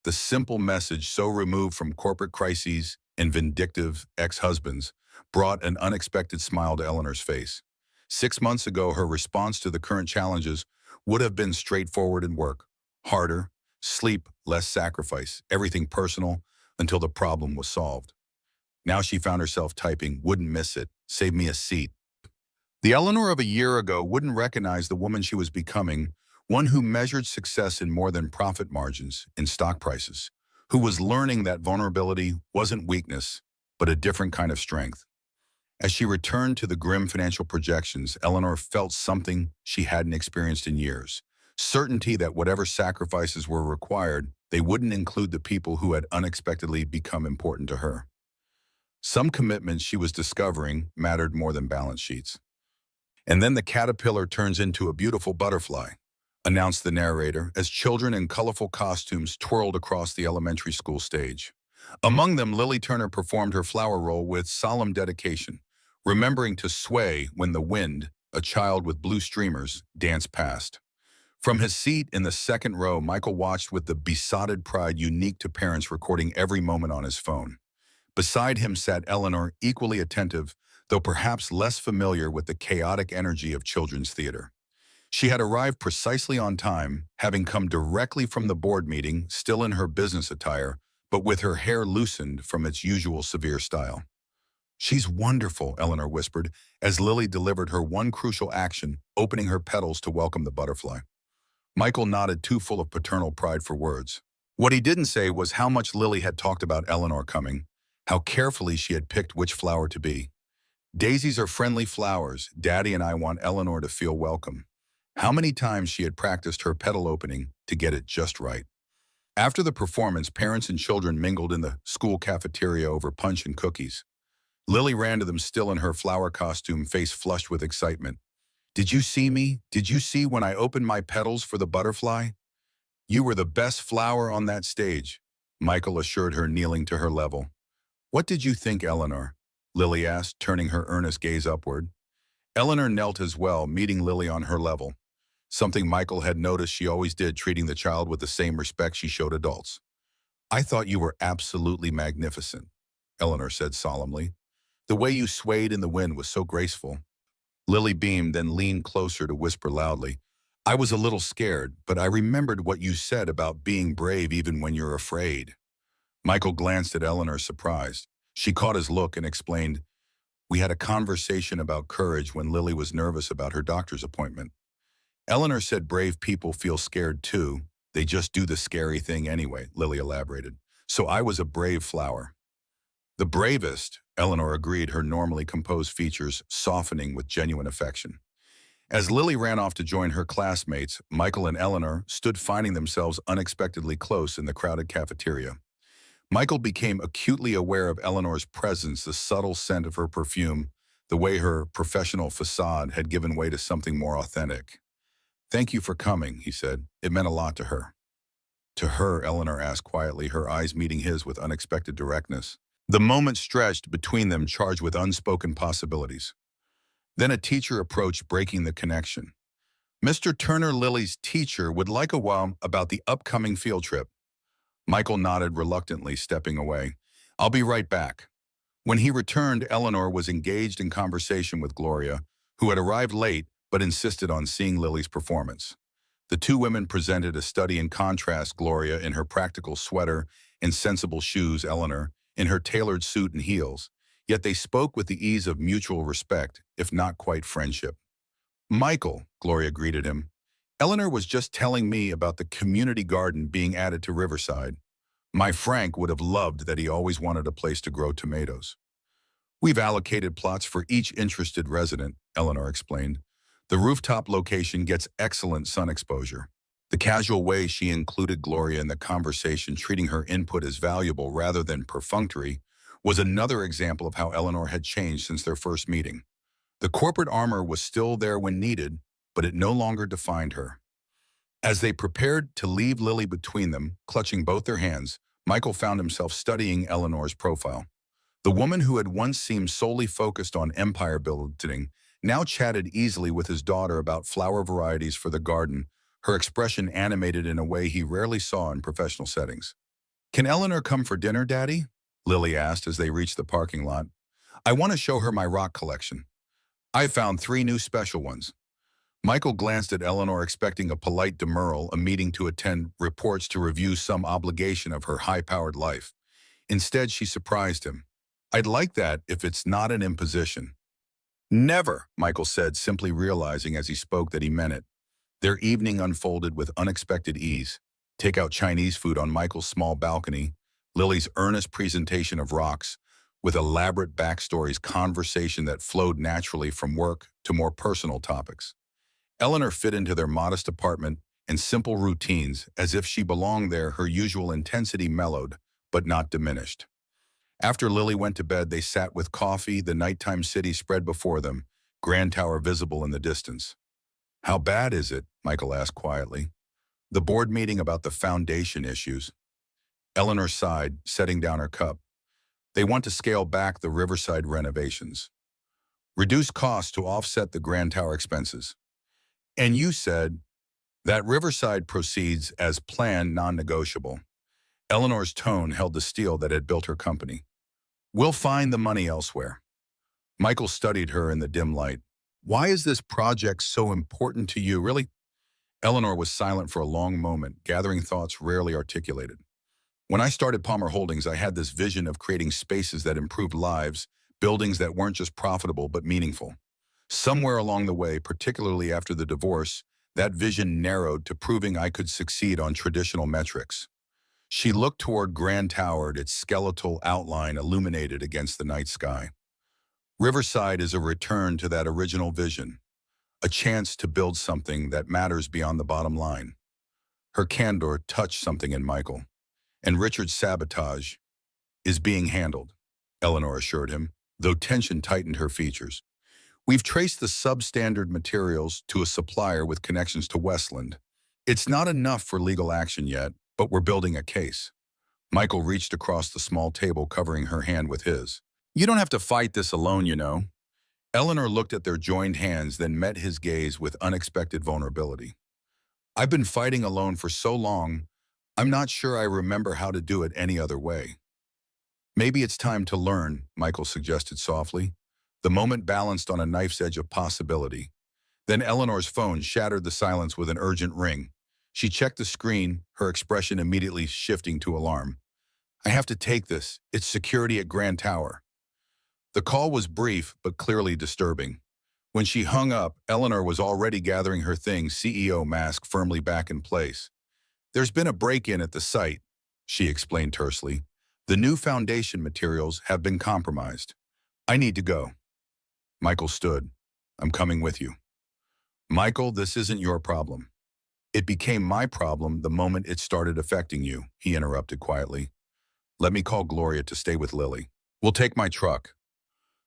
The simple message, so removed from corporate crises and vindictive ex-husbands, brought an unexpected smile to Eleanor's face. 6 months ago, her response to the current challenges would have been straightforward and work. Harder, sleep, less sacrifice, everything personal until the problem was solved. Now she found herself typing, wouldn't miss it, save me a seat. The Eleanor of a year ago wouldn't recognize the woman she was becoming, one who measured success in more than profit margins, in stock prices, who was learning that vulnerability wasn't weakness, but a different kind of strength. As she returned to the grim financial projections, Eleanor felt something she hadn't experienced in years. Certainty that whatever sacrifices were required, they wouldn't include the people who had unexpectedly become important to her. Some commitments she was discovering mattered more than balance sheets. And then the caterpillar turns into a beautiful butterfly, announced the narrator as children in colorful costumes twirled across the elementary school stage. Among them, Lily Turner performed her flower role with solemn dedication, remembering to sway when the wind, a child with blue streamers, danced past. From his seat in the second row, Michael watched with the besotted pride unique to parents, recording every moment on his phone. Beside him sat Eleanor, equally attentive, though perhaps less familiar with the chaotic energy of children's theater. She had arrived precisely on time, having come directly from the board meeting, still in her business attire, but with her hair loosened from its usual severe style. She's wonderful, Eleanor whispered, as Lily delivered her one crucial action, opening her petals to welcome the butterfly. Michael nodded, too full of paternal pride for words. What he didn't say was how much Lily had talked about Eleanor coming, how carefully she had picked which flower to be. Daisies are friendly flowers. Daddy and I want Eleanor to feel welcome. How many times she had practiced her petal opening to get it just right. After the performance, parents and children mingled in the school cafeteria over punch and cookies. Lily ran to them, still in her flower costume, face flushed with excitement. Did you see me? Did you see when I opened my petals for the butterfly? You were the best flower on that stage, Michael assured her, kneeling to her level. What did you think, Eleanor? Lily asked, turning her earnest gaze upward. Eleanor knelt as well, meeting Lily on her level, something Michael had noticed she always did, treating the child with the same respect she showed adults. I thought you were absolutely magnificent, Eleanor said solemnly. The way you swayed in the wind was so graceful. Lily beamed, then leaned closer to whisper loudly, I was a little scared, but I remembered what you said about being brave even when you're afraid. Michael glanced at Eleanor, surprised. She caught his look and explained, we had a conversation about courage when Lily was nervous about her doctor's appointment. Eleanor said brave people feel scared too. They just do the scary thing anyway, Lily elaborated. So I was a brave flower. The bravest, Eleanor agreed, her normally composed features softening with genuine affection. As Lily ran off to join her classmates, Michael and Eleanor stood, finding themselves unexpectedly close in the crowded cafeteria. Michael became acutely aware of Eleanor's presence, the subtle scent of her perfume, the way her professional facade had given way to something more authentic. Thank you for coming, he said. It meant a lot to her. To her, Eleanor asked quietly, her eyes meeting his with unexpected directness. The moment stretched between them, charged with unspoken possibilities. Then a teacher approached, breaking the connection. Mr. Turner, Lily's teacher, would like a while about the upcoming field trip. Michael nodded reluctantly, stepping away. I'll be right back. When he returned, Eleanor was engaged in conversation with Gloria, who had arrived late but insisted on seeing Lily's performance. The two women presented a study in contrast, Gloria in her practical sweater and sensible shoes, Eleanor in her tailored suit and heels. Yet they spoke with the ease of mutual respect, if not quite friendship. Michael, Gloria greeted him. Eleanor was just telling me about the community garden being added to Riverside. My Frank would have loved that. He always wanted a place to grow tomatoes. We've allocated plots for each interested resident, Eleanor explained. The rooftop location gets excellent sun exposure. The casual way she included Gloria in the conversation, treating her input as valuable rather than perfunctory, was another example of how Eleanor had changed since their first meeting. The corporate armor was still there when needed, but it no longer defined her. As they prepared to leave Lily between them, clutching both their hands, Michael found himself studying Eleanor's profile. The woman who had once seemed solely focused on empire building now chatted easily with his daughter about flower varieties for the garden, her expression animated in a way he rarely saw in professional settings. Can Eleanor come for dinner, Daddy? Lily asked as they reached the parking lot. I want to show her my rock collection. I found 3 new special ones. Michael glanced at Eleanor, expecting a polite demurral, a meeting to attend, reports to review, some obligation of her high-powered life. Instead, she surprised him. I'd like that if it's not an imposition. Never, Michael said, simply realizing as he spoke that he meant it. Their evening unfolded with unexpected ease. Take-out Chinese food on Michael's small balcony, Lily's earnest presentation of rocks, with elaborate backstories, conversation that flowed naturally from work to more personal topics. Eleanor fit into their modest apartment and simple routines as if she belonged there, her usual intensity mellowed, but not diminished. After Lily went to bed, they sat with coffee, the nighttime city spread before them, Grand Tower visible in the distance. How bad is it? Michael asked quietly. The board meeting about the foundation issues. Eleanor sighed, setting down her cup. They want to scale back the Riverside renovations. Reduce costs to offset the Grand Tower expenses. And you said that Riverside proceeds as planned, non-negotiable. Eleanor's tone held the steel that had built her company. We'll find the money elsewhere. Michael studied her in the dim light. Why is this project so important to you, really? Eleanor was silent for a long moment, gathering thoughts rarely articulated. When I started Palmer Holdings, I had this vision of creating spaces that improved lives, buildings that weren't just profitable but meaningful. Somewhere along the way, particularly after the divorce, that vision narrowed to proving I could succeed on traditional metrics. She looked toward Grand Tower, its skeletal outline illuminated against the night sky. Riverside is a return to that original vision, a chance to build something that matters beyond the bottom line. Her candor touched something in Michael. And Richard's sabotage is being handled, Eleanor assured him, though tension tightened her features. We've traced the substandard materials to a supplier with connections to Westland. It's not enough for legal action yet, but we're building a case. Michael reached across the small table, covering her hand with his. You don't have to fight this alone, you know. Eleanor looked at their joined hands, then met his gaze with unexpected vulnerability. I've been fighting alone for so long, I'm not sure I remember how to do it any other way. Maybe it's time to learn, Michael suggested softly. The moment balanced on a knife's edge of possibility. Then Eleanor's phone shattered the silence with an urgent ring. She checked the screen, her expression immediately shifting to alarm. I have to take this. It's security at Grand Tower. The call was brief, but clearly disturbing. When she hung up, Eleanor was already gathering her things, CEO mask firmly back in place. There's been a break-in at the site, she explained tersely. The new foundation materials have been compromised. I need to go. Michael stood. I'm coming with you. Michael, this isn't your problem. It became my problem the moment it started affecting you, he interrupted quietly. Let me call Gloria to stay with Lily. We'll take my truck.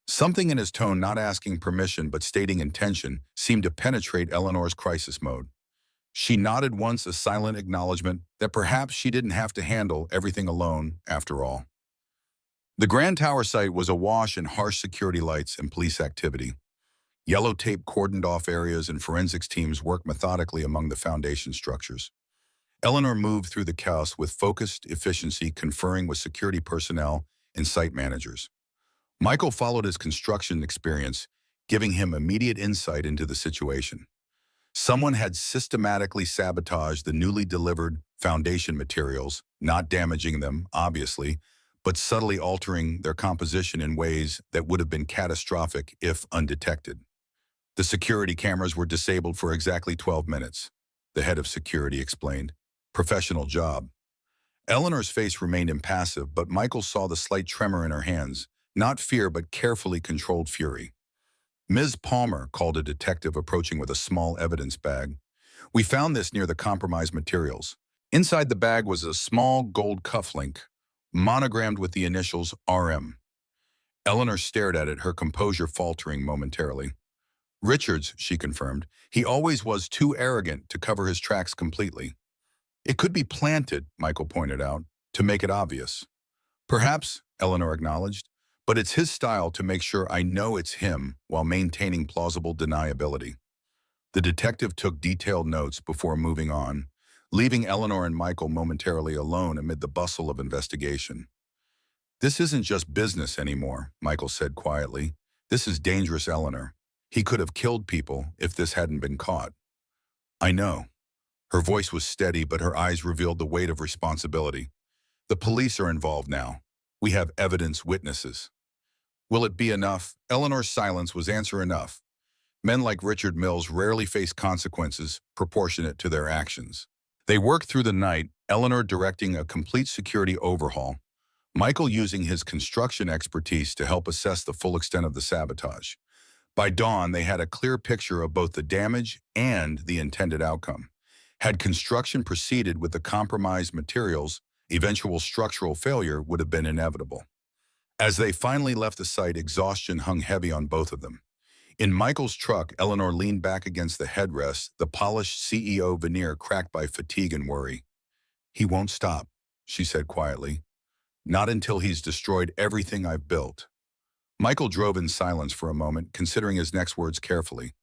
Something in his tone, not asking permission but stating intention, seemed to penetrate Eleanor's crisis mode. She nodded once, a silent acknowledgement that perhaps she didn't have to handle everything alone after all. The Grand Tower site was awash in harsh security lights and police activity. Yellow tape cordoned off areas and forensics teams worked methodically among the foundation structures. Eleanor moved through the chaos with focused efficiency, conferring with security personnel and site managers. Michael followed his construction experience, giving him immediate insight into the situation. Someone had systematically sabotaged the newly delivered foundation materials, not damaging them, obviously, but subtly altering their composition in ways that would have been catastrophic if undetected. The security cameras were disabled for exactly 12 minutes, the head of security explained. Professional job. Eleanor's face remained impassive, but Michael saw the slight tremor in her hands, not fear but carefully controlled fury. Ms. Palmer, called a detective approaching with a small evidence bag. We found this near the compromised materials. Inside the bag was a small gold cufflink, monogrammed with the initials RM. Eleanor stared at it, her composure faltering momentarily. Richards, she confirmed. He always was too arrogant to cover his tracks completely. It could be planted, Michael pointed out, to make it obvious. Perhaps, Eleanor acknowledged, but it's his style to make sure I know it's him while maintaining plausible deniability. The detective took detailed notes before moving on, leaving Eleanor and Michael momentarily alone amid the bustle of investigation. This isn't just business anymore, Michael said quietly. This is dangerous, Eleanor. He could have killed people if this hadn't been caught. I know. Her voice was steady, but her eyes revealed the weight of responsibility. The police are involved now. We have evidence, witnesses. Will it be enough? Eleanor's silence was answer enough. Men like Richard Mills rarely face consequences proportionate to their actions. They worked through the night, Eleanor directing a complete security overhaul, Michael using his construction expertise to help assess the full extent of the sabotage. By dawn, they had a clear picture of both the damage and the intended outcome. Had construction proceeded with the compromised materials, eventual structural failure would have been inevitable. As they finally left the site, exhaustion hung heavy on both of them. In Michael's truck, Eleanor leaned back against the headrest, the polished CEO veneer cracked by fatigue and worry. He won't stop, she said quietly. Not until he's destroyed everything I've built. Michael drove in silence for a moment, considering his next words carefully.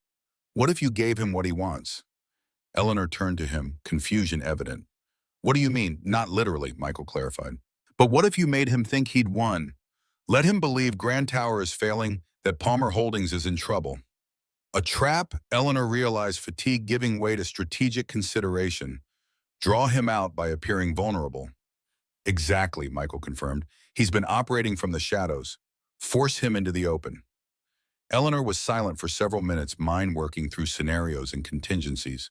What if you gave him what he wants? Eleanor turned to him, confusion evident. What do you mean? Not literally, Michael clarified. But what if you made him think he'd won? Let him believe Grand Tower is failing, that Palmer Holdings is in trouble. A trap, Eleanor realized, fatigue giving way to strategic consideration. Draw him out by appearing vulnerable. Exactly, Michael confirmed. He's been operating from the shadows. Force him into the open. Eleanor was silent for several minutes, mind working through scenarios and contingencies.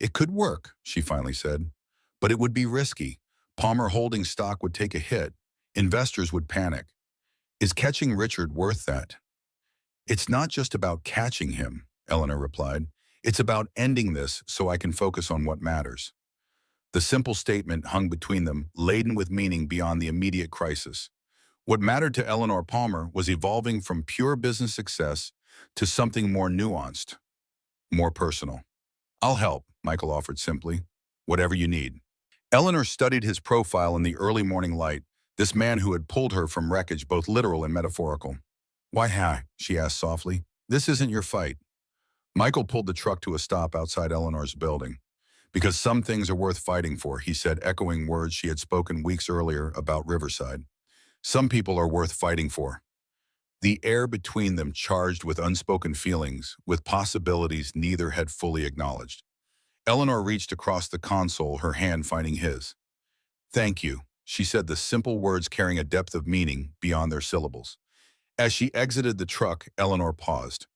It could work, she finally said, but it would be risky. Palmer Holdings stock would take a hit. Investors would panic. Is catching Richard worth that? It's not just about catching him, Eleanor replied. It's about ending this so I can focus on what matters. The simple statement hung between them, laden with meaning beyond the immediate crisis. What mattered to Eleanor Palmer was evolving from pure business success to something more nuanced, more personal. I'll help, Michael offered simply. Whatever you need. Eleanor studied his profile in the early morning light, this man who had pulled her from wreckage, both literal and metaphorical. Why, she asked softly. This isn't your fight. Michael pulled the truck to a stop outside Eleanor's building. Because some things are worth fighting for, he said, echoing words she had spoken weeks earlier about Riverside. Some people are worth fighting for. The air between them charged with unspoken feelings, with possibilities neither had fully acknowledged. Eleanor reached across the console, her hand finding his. Thank you, she said, the simple words carrying a depth of meaning beyond their syllables. As she exited the truck, Eleanor paused.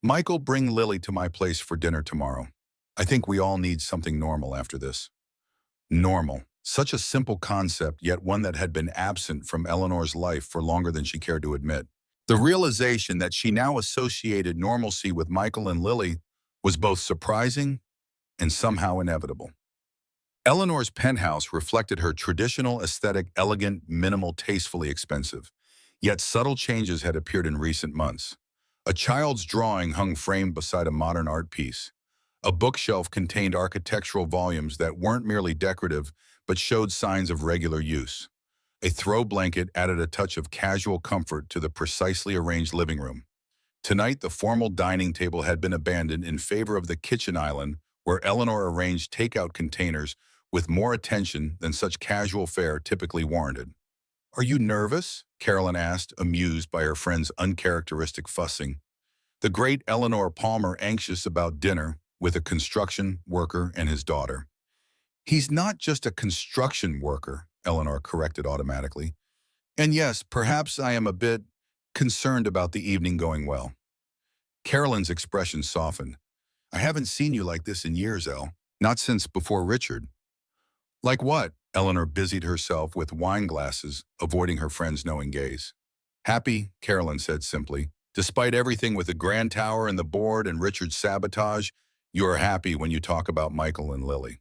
Michael, bring Lily to my place for dinner tomorrow. I think we all need something normal after this. Normal. Such a simple concept, yet one that had been absent from Eleanor's life for longer than she cared to admit. The realization that she now associated normalcy with Michael and Lily was both surprising and somehow inevitable. Eleanor's penthouse reflected her traditional aesthetic, elegant, minimal, tastefully expensive. Yet subtle changes had appeared in recent months. A child's drawing hung framed beside a modern art piece. A bookshelf contained architectural volumes that weren't merely decorative, but showed signs of regular use. A throw blanket added a touch of casual comfort to the precisely arranged living room. Tonight, the formal dining table had been abandoned in favor of the kitchen island, where Eleanor arranged takeout containers with more attention than such casual fare typically warranted. "Are you nervous?" Carolyn asked, amused by her friend's uncharacteristic fussing. The great Eleanor Palmer anxious about dinner with a construction worker and his daughter. "He's not just a construction worker," Eleanor corrected automatically. "And yes, perhaps I am a bit concerned about the evening going well." Carolyn's expression softened. "I haven't seen you like this in years, Elle. Not since before Richard." "Like what?" Eleanor busied herself with wine glasses, avoiding her friend's knowing gaze. "Happy," Carolyn said simply. "Despite everything with the Grand Tower and the board and Richard's sabotage, you are happy when you talk about Michael and Lily."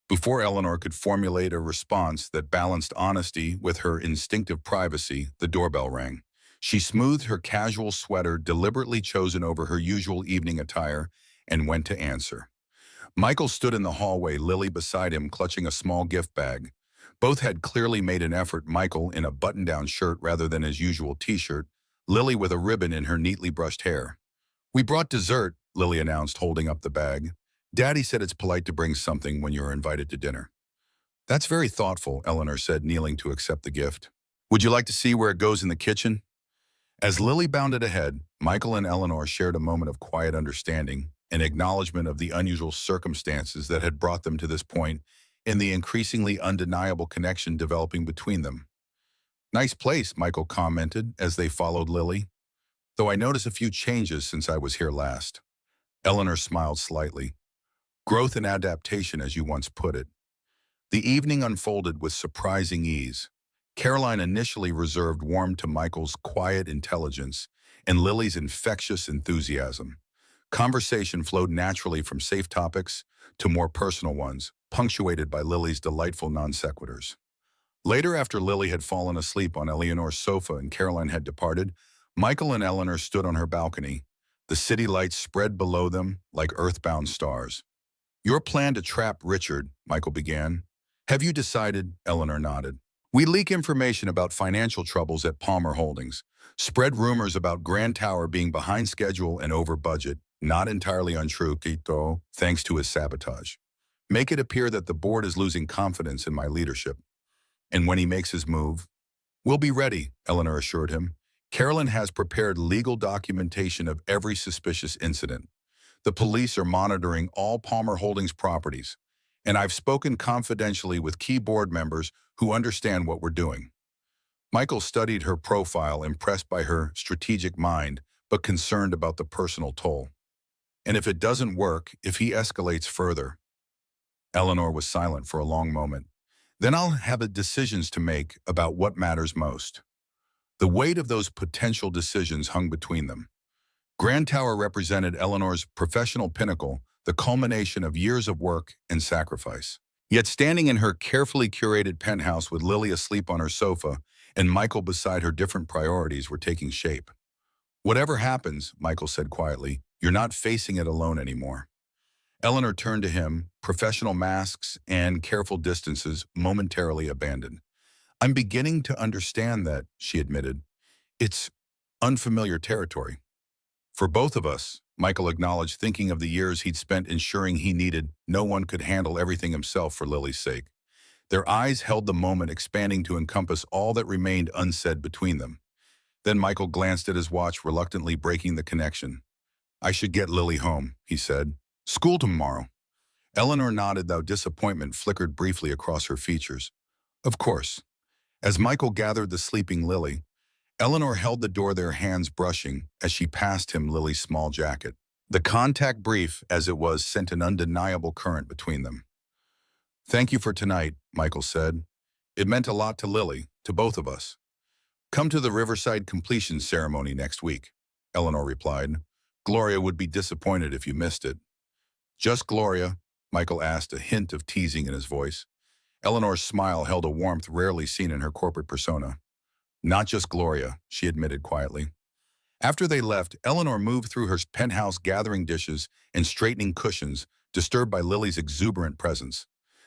Before Eleanor could formulate a response that balanced honesty with her instinctive privacy, the doorbell rang. She smoothed her casual sweater deliberately chosen over her usual evening attire and went to answer. Michael stood in the hallway, Lily beside him clutching a small gift bag. Both had clearly made an effort, Michael in a button-down shirt rather than his usual t-shirt, Lily with a ribbon in her neatly brushed hair. "We brought dessert," Lily announced, holding up the bag. "Daddy said it's polite to bring something when you're invited to dinner." "That's very thoughtful," Eleanor said, kneeling to accept the gift. "Would you like to see where it goes in the kitchen?" As Lily bounded ahead, Michael and Eleanor shared a moment of quiet understanding, an acknowledgement of the unusual circumstances that had brought them to this point and the increasingly undeniable connection developing between them. "Nice place," Michael commented as they followed Lily. "Though I notice a few changes since I was here last." Eleanor smiled slightly. "Growth and adaptation, as you once put it." The evening unfolded with surprising ease. Caroline initially reserved warmed to Michael's quiet intelligence and Lily's infectious enthusiasm. Conversation flowed naturally from safe topics to more personal ones, punctuated by Lily's delightful non-sequiturs. Later, after Lily had fallen asleep on Eleanor's sofa and Caroline had departed, Michael and Eleanor stood on her balcony. The city lights spread below them like earthbound stars. "Your plan to trap Richard," Michael began. "Have you decided?" Eleanor nodded. "We leak information about financial troubles at Palmer Holdings, spread rumors about Grand Tower being behind schedule and over budget, not entirely untrue, Quito, thanks to his sabotage. Make it appear that the board is losing confidence in my leadership. And when he makes his move, we'll be ready," Eleanor assured him. "Carolyn has prepared legal documentation of every suspicious incident. The police are monitoring all Palmer Holdings properties, and I've spoken confidentially with key board members who understand what we're doing." Michael studied her profile, impressed by her strategic mind, but concerned about the personal toll. "And if it doesn't work, if he escalates further?" Eleanor was silent for a long moment. "Then I'll have decisions to make about what matters most." The weight of those potential decisions hung between them. Grand Tower represented Eleanor's professional pinnacle, the culmination of years of work and sacrifice. Yet standing in her carefully curated penthouse with Lily asleep on her sofa and Michael beside her, different priorities were taking shape. "Whatever happens," Michael said quietly, "you're not facing it alone anymore." Eleanor turned to him, professional masks and careful distances momentarily abandoned. "I'm beginning to understand that," she admitted. "It's unfamiliar territory." "For both of us," Michael acknowledged, thinking of the years he'd spent ensuring he needed no one could handle everything himself for Lily's sake. Their eyes held the moment, expanding to encompass all that remained unsaid between them. Then Michael glanced at his watch, reluctantly breaking the connection. "I should get Lily home," he said. "School tomorrow." Eleanor nodded, though disappointment flickered briefly across her features. "Of course." As Michael gathered the sleeping Lily, Eleanor held the door, their hands brushing as she passed him Lily's small jacket. The contact, brief as it was, sent an undeniable current between them. "Thank you for tonight," Michael said. "It meant a lot to Lily, to both of us." "Come to the Riverside completion ceremony next week," Eleanor replied. "Gloria would be disappointed if you missed it." "Just Gloria?" Michael asked, a hint of teasing in his voice. Eleanor's smile held a warmth rarely seen in her corporate persona. "Not just Gloria," she admitted quietly. After they left, Eleanor moved through her penthouse, gathering dishes and straightening cushions, disturbed by Lily's exuberant presence.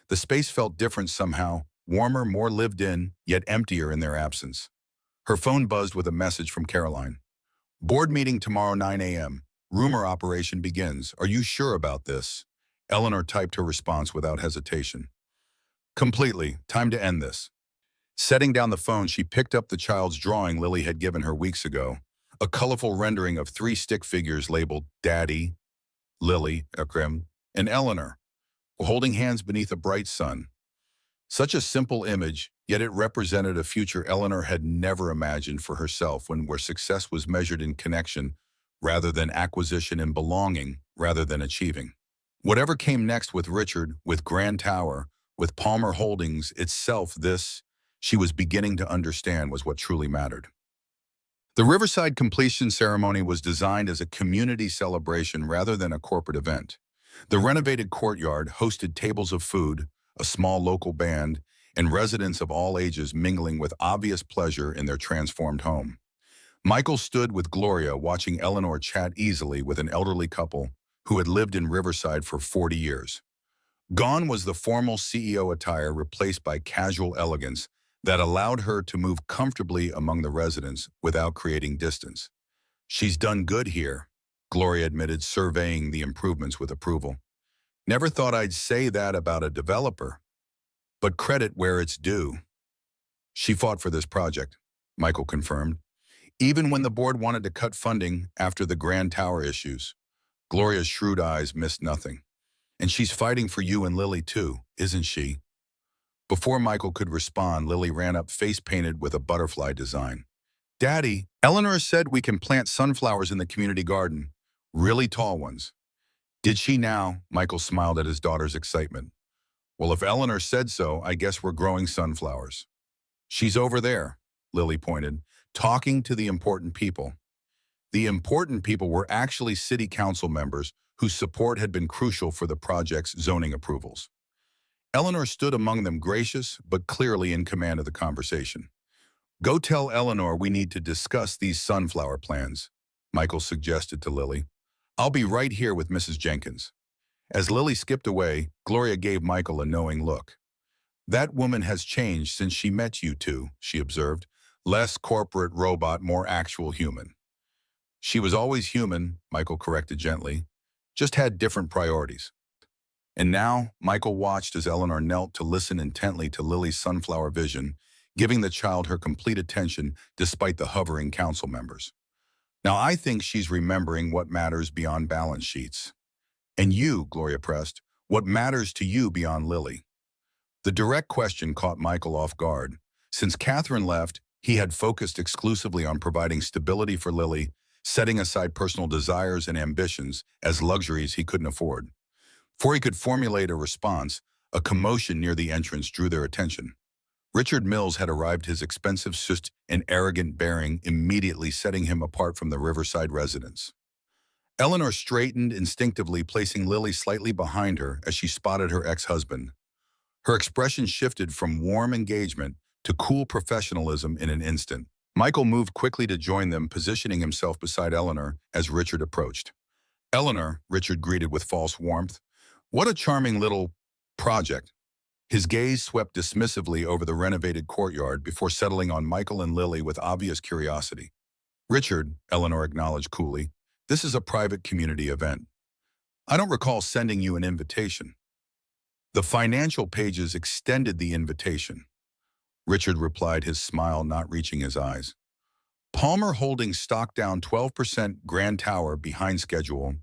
The space felt different somehow, warmer, more lived in, yet emptier in their absence. Her phone buzzed with a message from Caroline. Board meeting tomorrow 9 a.m. Rumor operation begins. Are you sure about this? Eleanor typed her response without hesitation. Completely. Time to end this. Setting down the phone, she picked up the child's drawing Lily had given her weeks ago, a colorful rendering of three stick figures labeled Daddy, Lily, Akram, and Eleanor, holding hands beneath a bright sun. Such a simple image, yet it represented a future Eleanor had never imagined for herself, where success was measured in connection rather than acquisition, and belonging rather than achieving. Whatever came next with Richard, with Grand Tower, with Palmer Holdings itself, this, she was beginning to understand, was what truly mattered. The Riverside completion ceremony was designed as a community celebration rather than a corporate event. The renovated courtyard hosted tables of food, a small local band, and residents of all ages mingling with obvious pleasure in their transformed home. Michael stood with Gloria watching Eleanor chat easily with an elderly couple who had lived in Riverside for 40 years. Gone was the formal CEO attire, replaced by casual elegance that allowed her to move comfortably among the residents without creating distance. She's done good here, Gloria admitted, surveying the improvements with approval. Never thought I'd say that about a developer, but credit where it's due. She fought for this project, Michael confirmed, even when the board wanted to cut funding after the Grand Tower issues. Gloria's shrewd eyes missed nothing. And she's fighting for you and Lily too, isn't she? Before Michael could respond, Lily ran up, face painted with a butterfly design. Daddy, Eleanor said we can plant sunflowers in the community garden, really tall ones. Did she now? Michael smiled at his daughter's excitement. Well, if Eleanor said so, I guess we're growing sunflowers. She's over there, Lily pointed, talking to the important people. The important people were actually city council members whose support had been crucial for the project's zoning approvals. Eleanor stood among them, gracious but clearly in command of the conversation. Go tell Eleanor we need to discuss these sunflower plans, Michael suggested to Lily. I'll be right here with Mrs. Jenkins. As Lily skipped away, Gloria gave Michael a knowing look. That woman has changed since she met you two, she observed. Less corporate robot, more actual human. She was always human, Michael corrected gently, just had different priorities. And now, Michael watched as Eleanor knelt to listen intently to Lily's sunflower vision, giving the child her complete attention despite the hovering council members. Now I think she's remembering what matters beyond balance sheets. And you, Gloria pressed, what matters to you beyond Lily? The direct question caught Michael off guard. Since Catherine left, he had focused exclusively on providing stability for Lily, setting aside personal desires and ambitions as luxuries he couldn't afford. Before he could formulate a response, a commotion near the entrance drew their attention. Richard Mills had arrived, his expensive suit and arrogant bearing immediately setting him apart from the Riverside residents. Eleanor straightened instinctively, placing Lily slightly behind her as she spotted her ex-husband. Her expression shifted from warm engagement to cool professionalism in an instant. Michael moved quickly to join them, positioning himself beside Eleanor as Richard approached. Eleanor, Richard greeted with false warmth. What a charming little project. His gaze swept dismissively over the renovated courtyard before settling on Michael and Lily with obvious curiosity. Richard, Eleanor acknowledged coolly, this is a private community event. I don't recall sending you an invitation. The financial pages extended the invitation. Richard replied, his smile not reaching his eyes. Palmer Holdings stock down 12%, Grand Tower behind schedule,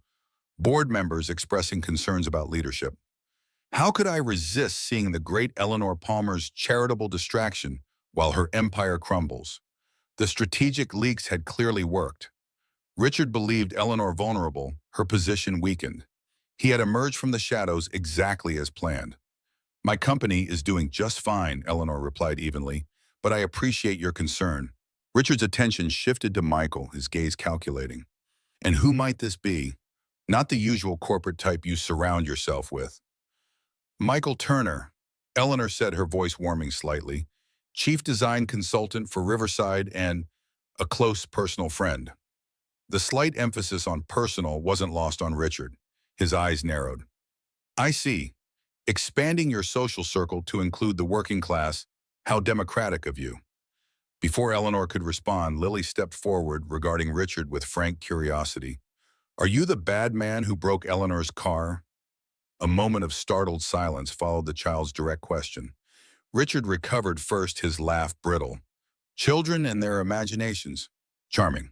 board members expressing concerns about leadership. How could I resist seeing the great Eleanor Palmer's charitable distraction while her empire crumbles? The strategic leaks had clearly worked. Richard believed Eleanor vulnerable, her position weakened. He had emerged from the shadows exactly as planned. My company is doing just fine, Eleanor replied evenly, but I appreciate your concern. Richard's attention shifted to Michael, his gaze calculating. And who might this be? Not the usual corporate type you surround yourself with. Michael Turner, Eleanor said, her voice warming slightly, chief design consultant for Riverside and a close personal friend. The slight emphasis on personal wasn't lost on Richard. His eyes narrowed. I see. Expanding your social circle to include the working class, how democratic of you. Before Eleanor could respond, Lily stepped forward regarding Richard with frank curiosity. Are you the bad man who broke Eleanor's car? A moment of startled silence followed the child's direct question. Richard recovered first, his laugh brittle. Children and their imaginations. Charming.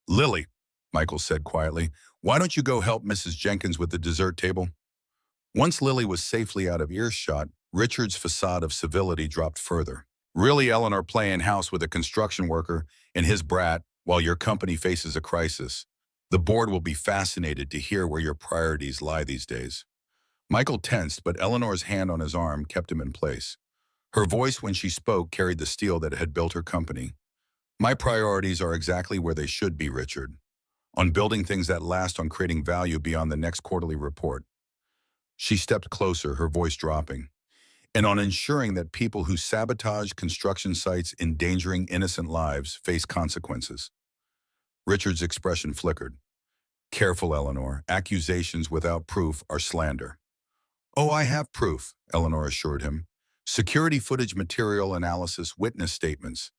Lily, Michael said quietly, why don't you go help Mrs. Jenkins with the dessert table? Once Lily was safely out of earshot, Richard's facade of civility dropped further. Really, Eleanor, playing house with a construction worker and his brat while your company faces a crisis. The board will be fascinated to hear where your priorities lie these days. Michael tensed, but Eleanor's hand on his arm kept him in place. Her voice when she spoke carried the steel that had built her company. My priorities are exactly where they should be, Richard. On building things that last, on creating value beyond the next quarterly report. She stepped closer, her voice dropping. And on ensuring that people who sabotage construction sites, endangering innocent lives, face consequences. Richard's expression flickered. Careful, Eleanor. Accusations without proof are slander. Oh, I have proof, Eleanor assured him. Security footage, material analysis, witness statements.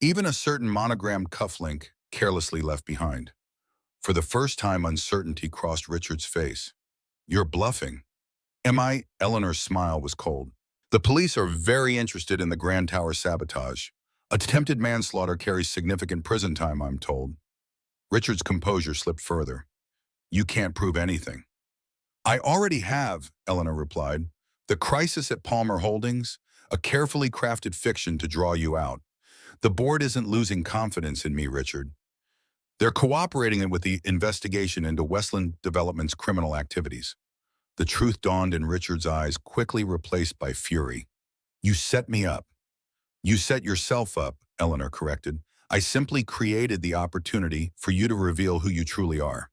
Even a certain monogrammed cufflink carelessly left behind. For the first time, uncertainty crossed Richard's face. You're bluffing. Am I? Eleanor's smile was cold. The police are very interested in the Grand Tower sabotage. Attempted manslaughter carries significant prison time, I'm told. Richard's composure slipped further. You can't prove anything. I already have, Eleanor replied. The crisis at Palmer Holdings, a carefully crafted fiction to draw you out. The board isn't losing confidence in me, Richard. They're cooperating with the investigation into Westland Development's criminal activities. The truth dawned in Richard's eyes, quickly replaced by fury. You set me up. You set yourself up, Eleanor corrected. I simply created the opportunity for you to reveal who you truly are.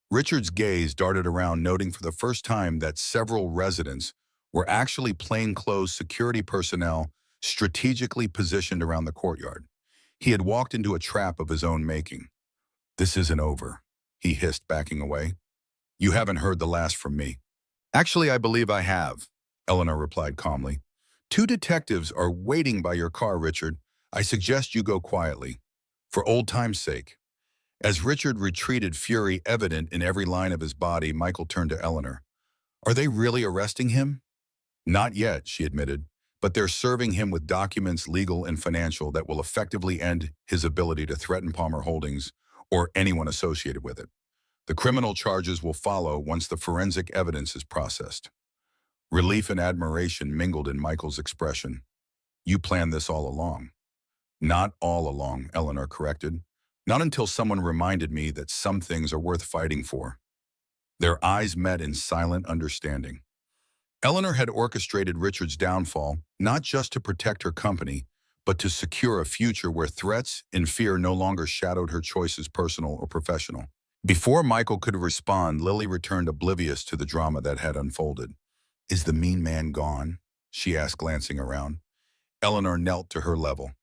Richard's gaze darted around, noting for the first time that several residents were actually plainclothes security personnel strategically positioned around the courtyard. He had walked into a trap of his own making. This isn't over, he hissed, backing away. You haven't heard the last from me. Actually, I believe I have, Eleanor replied calmly. 2 detectives are waiting by your car, Richard. I suggest you go quietly, for old time's sake. As Richard retreated, fury evident in every line of his body, Michael turned to Eleanor. Are they really arresting him? Not yet, she admitted, but they're serving him with documents, legal and financial, that will effectively end his ability to threaten Palmer Holdings or anyone associated with it. The criminal charges will follow once the forensic evidence is processed. Relief and admiration mingled in Michael's expression. You planned this all along. Not all along, Eleanor corrected. Not until someone reminded me that some things are worth fighting for. Their eyes met in silent understanding. Eleanor had orchestrated Richard's downfall, not just to protect her company, but to secure a future where threats and fear no longer shadowed her choices, personal or professional. Before Michael could respond, Lily returned, oblivious to the drama that had unfolded. Is the mean man gone? She asked, glancing around. Eleanor knelt to her level.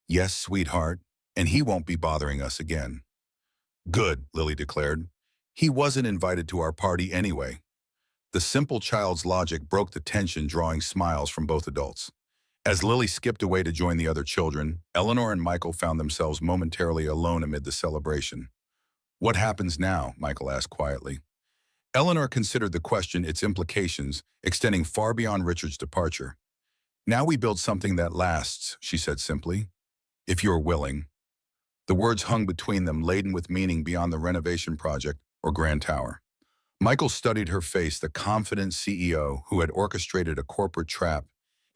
Yes, sweetheart, and he won't be bothering us again. Good, Lily declared. He wasn't invited to our party anyway. The simple child's logic broke the tension, drawing smiles from both adults. As Lily skipped away to join the other children, Eleanor and Michael found themselves momentarily alone amid the celebration. What happens now? Michael asked quietly. Eleanor considered the question, its implications, extending far beyond Richard's departure. Now we build something that lasts, she said simply. If you're willing. The words hung between them, laden with meaning beyond the renovation project or Grand Tower. Michael studied her face, the confident CEO who had orchestrated a corporate trap,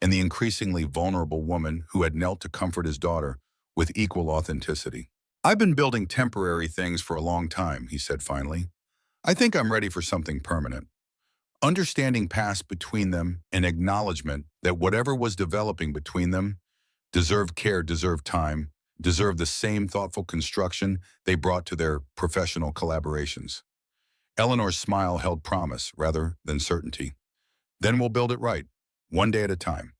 and the increasingly vulnerable woman who had knelt to comfort his daughter with equal authenticity. I've been building temporary things for a long time, he said finally. I think I'm ready for something permanent. Understanding passed between them, an acknowledgement that whatever was developing between them deserved care, deserved time, deserved the same thoughtful construction they brought to their professional collaborations. Eleanor's smile held promise rather than certainty. Then we'll build it right, one day at a time.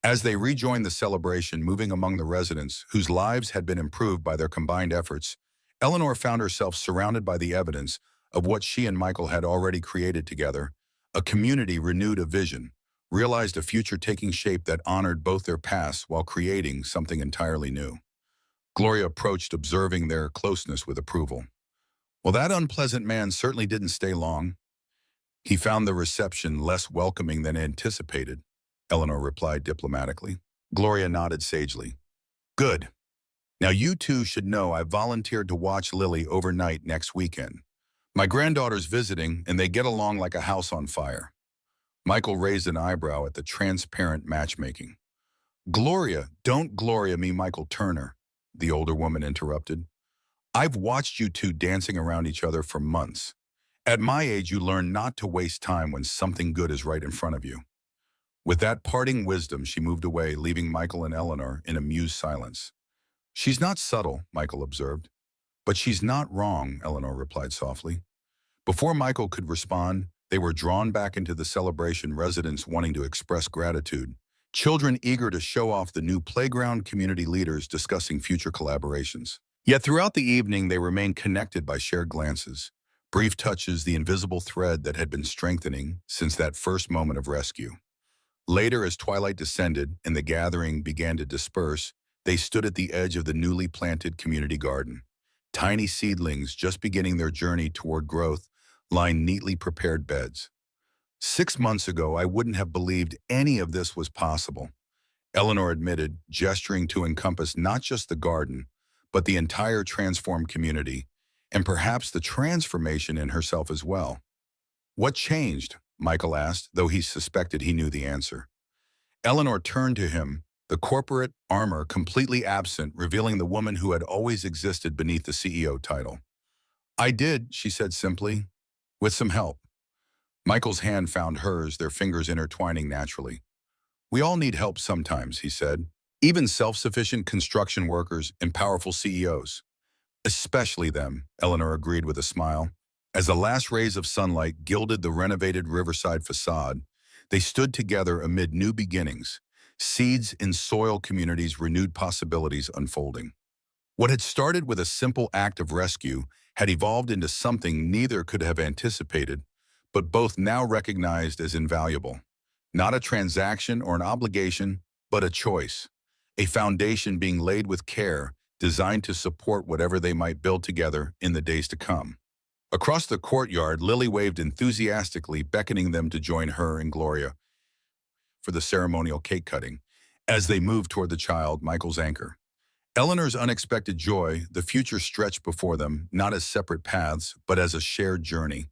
As they rejoined the celebration, moving among the residents whose lives had been improved by their combined efforts, Eleanor found herself surrounded by the evidence of what she and Michael had already created together, A community renewed a vision, realized a future taking shape that honored both their pasts while creating something entirely new. Gloria approached, observing their closeness with approval. Well, that unpleasant man certainly didn't stay long. He found the reception less welcoming than anticipated, Eleanor replied diplomatically. Gloria nodded sagely. Good. Now you two should know I volunteered to watch Lily overnight next weekend. My granddaughter's visiting, and they get along like a house on fire. Michael raised an eyebrow at the transparent matchmaking. Gloria, don't Gloria me, Michael Turner, the older woman interrupted. I've watched you two dancing around each other for months. At my age, you learn not to waste time when something good is right in front of you. With that parting wisdom, she moved away, leaving Michael and Eleanor in amused silence. She's not subtle, Michael observed. But she's not wrong, Eleanor replied softly. Before Michael could respond, they were drawn back into the celebration, residents wanting to express gratitude, children eager to show off the new playground, community leaders discussing future collaborations. Yet throughout the evening, they remained connected by shared glances, brief touches, the invisible thread that had been strengthening since that first moment of rescue. Later, as twilight descended and the gathering began to disperse, they stood at the edge of the newly planted community garden. Tiny seedlings just beginning their journey toward growth lined neatly prepared beds. 6 months ago, I wouldn't have believed any of this was possible, Eleanor admitted, gesturing to encompass not just the garden, but the entire transformed community, and perhaps the transformation in herself as well. What changed? Michael asked, though he suspected he knew the answer. Eleanor turned to him, the corporate armor completely absent, revealing the woman who had always existed beneath the CEO title. I did, she said simply, with some help. Michael's hand found hers, their fingers intertwining naturally. We all need help sometimes, he said. Even self-sufficient construction workers and powerful CEOs. Especially them, Eleanor agreed with a smile. As the last rays of sunlight gilded the renovated riverside facade, they stood together amid new beginnings, seeds in soil communities, renewed possibilities unfolding. What had started with a simple act of rescue had evolved into something neither could have anticipated, but both now recognized as invaluable. Not a transaction or an obligation, but a choice. A foundation being laid with care, designed to support whatever they might build together in the days to come. Across the courtyard, Lily waved enthusiastically, beckoning them to join her and Gloria for the ceremonial cake cutting. As they moved toward the child, Michael's anchor. Eleanor's unexpected joy, the future stretched before them, not as separate paths, but as a shared journey.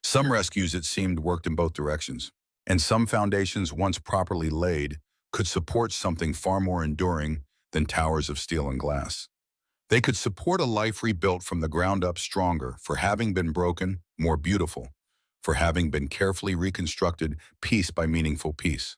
Some rescues, it seemed, worked in both directions, and some foundations, once properly laid, could support something far more enduring than towers of steel and glass. They could support a life rebuilt from the ground up, stronger for having been broken, more beautiful for having been carefully reconstructed piece by meaningful piece.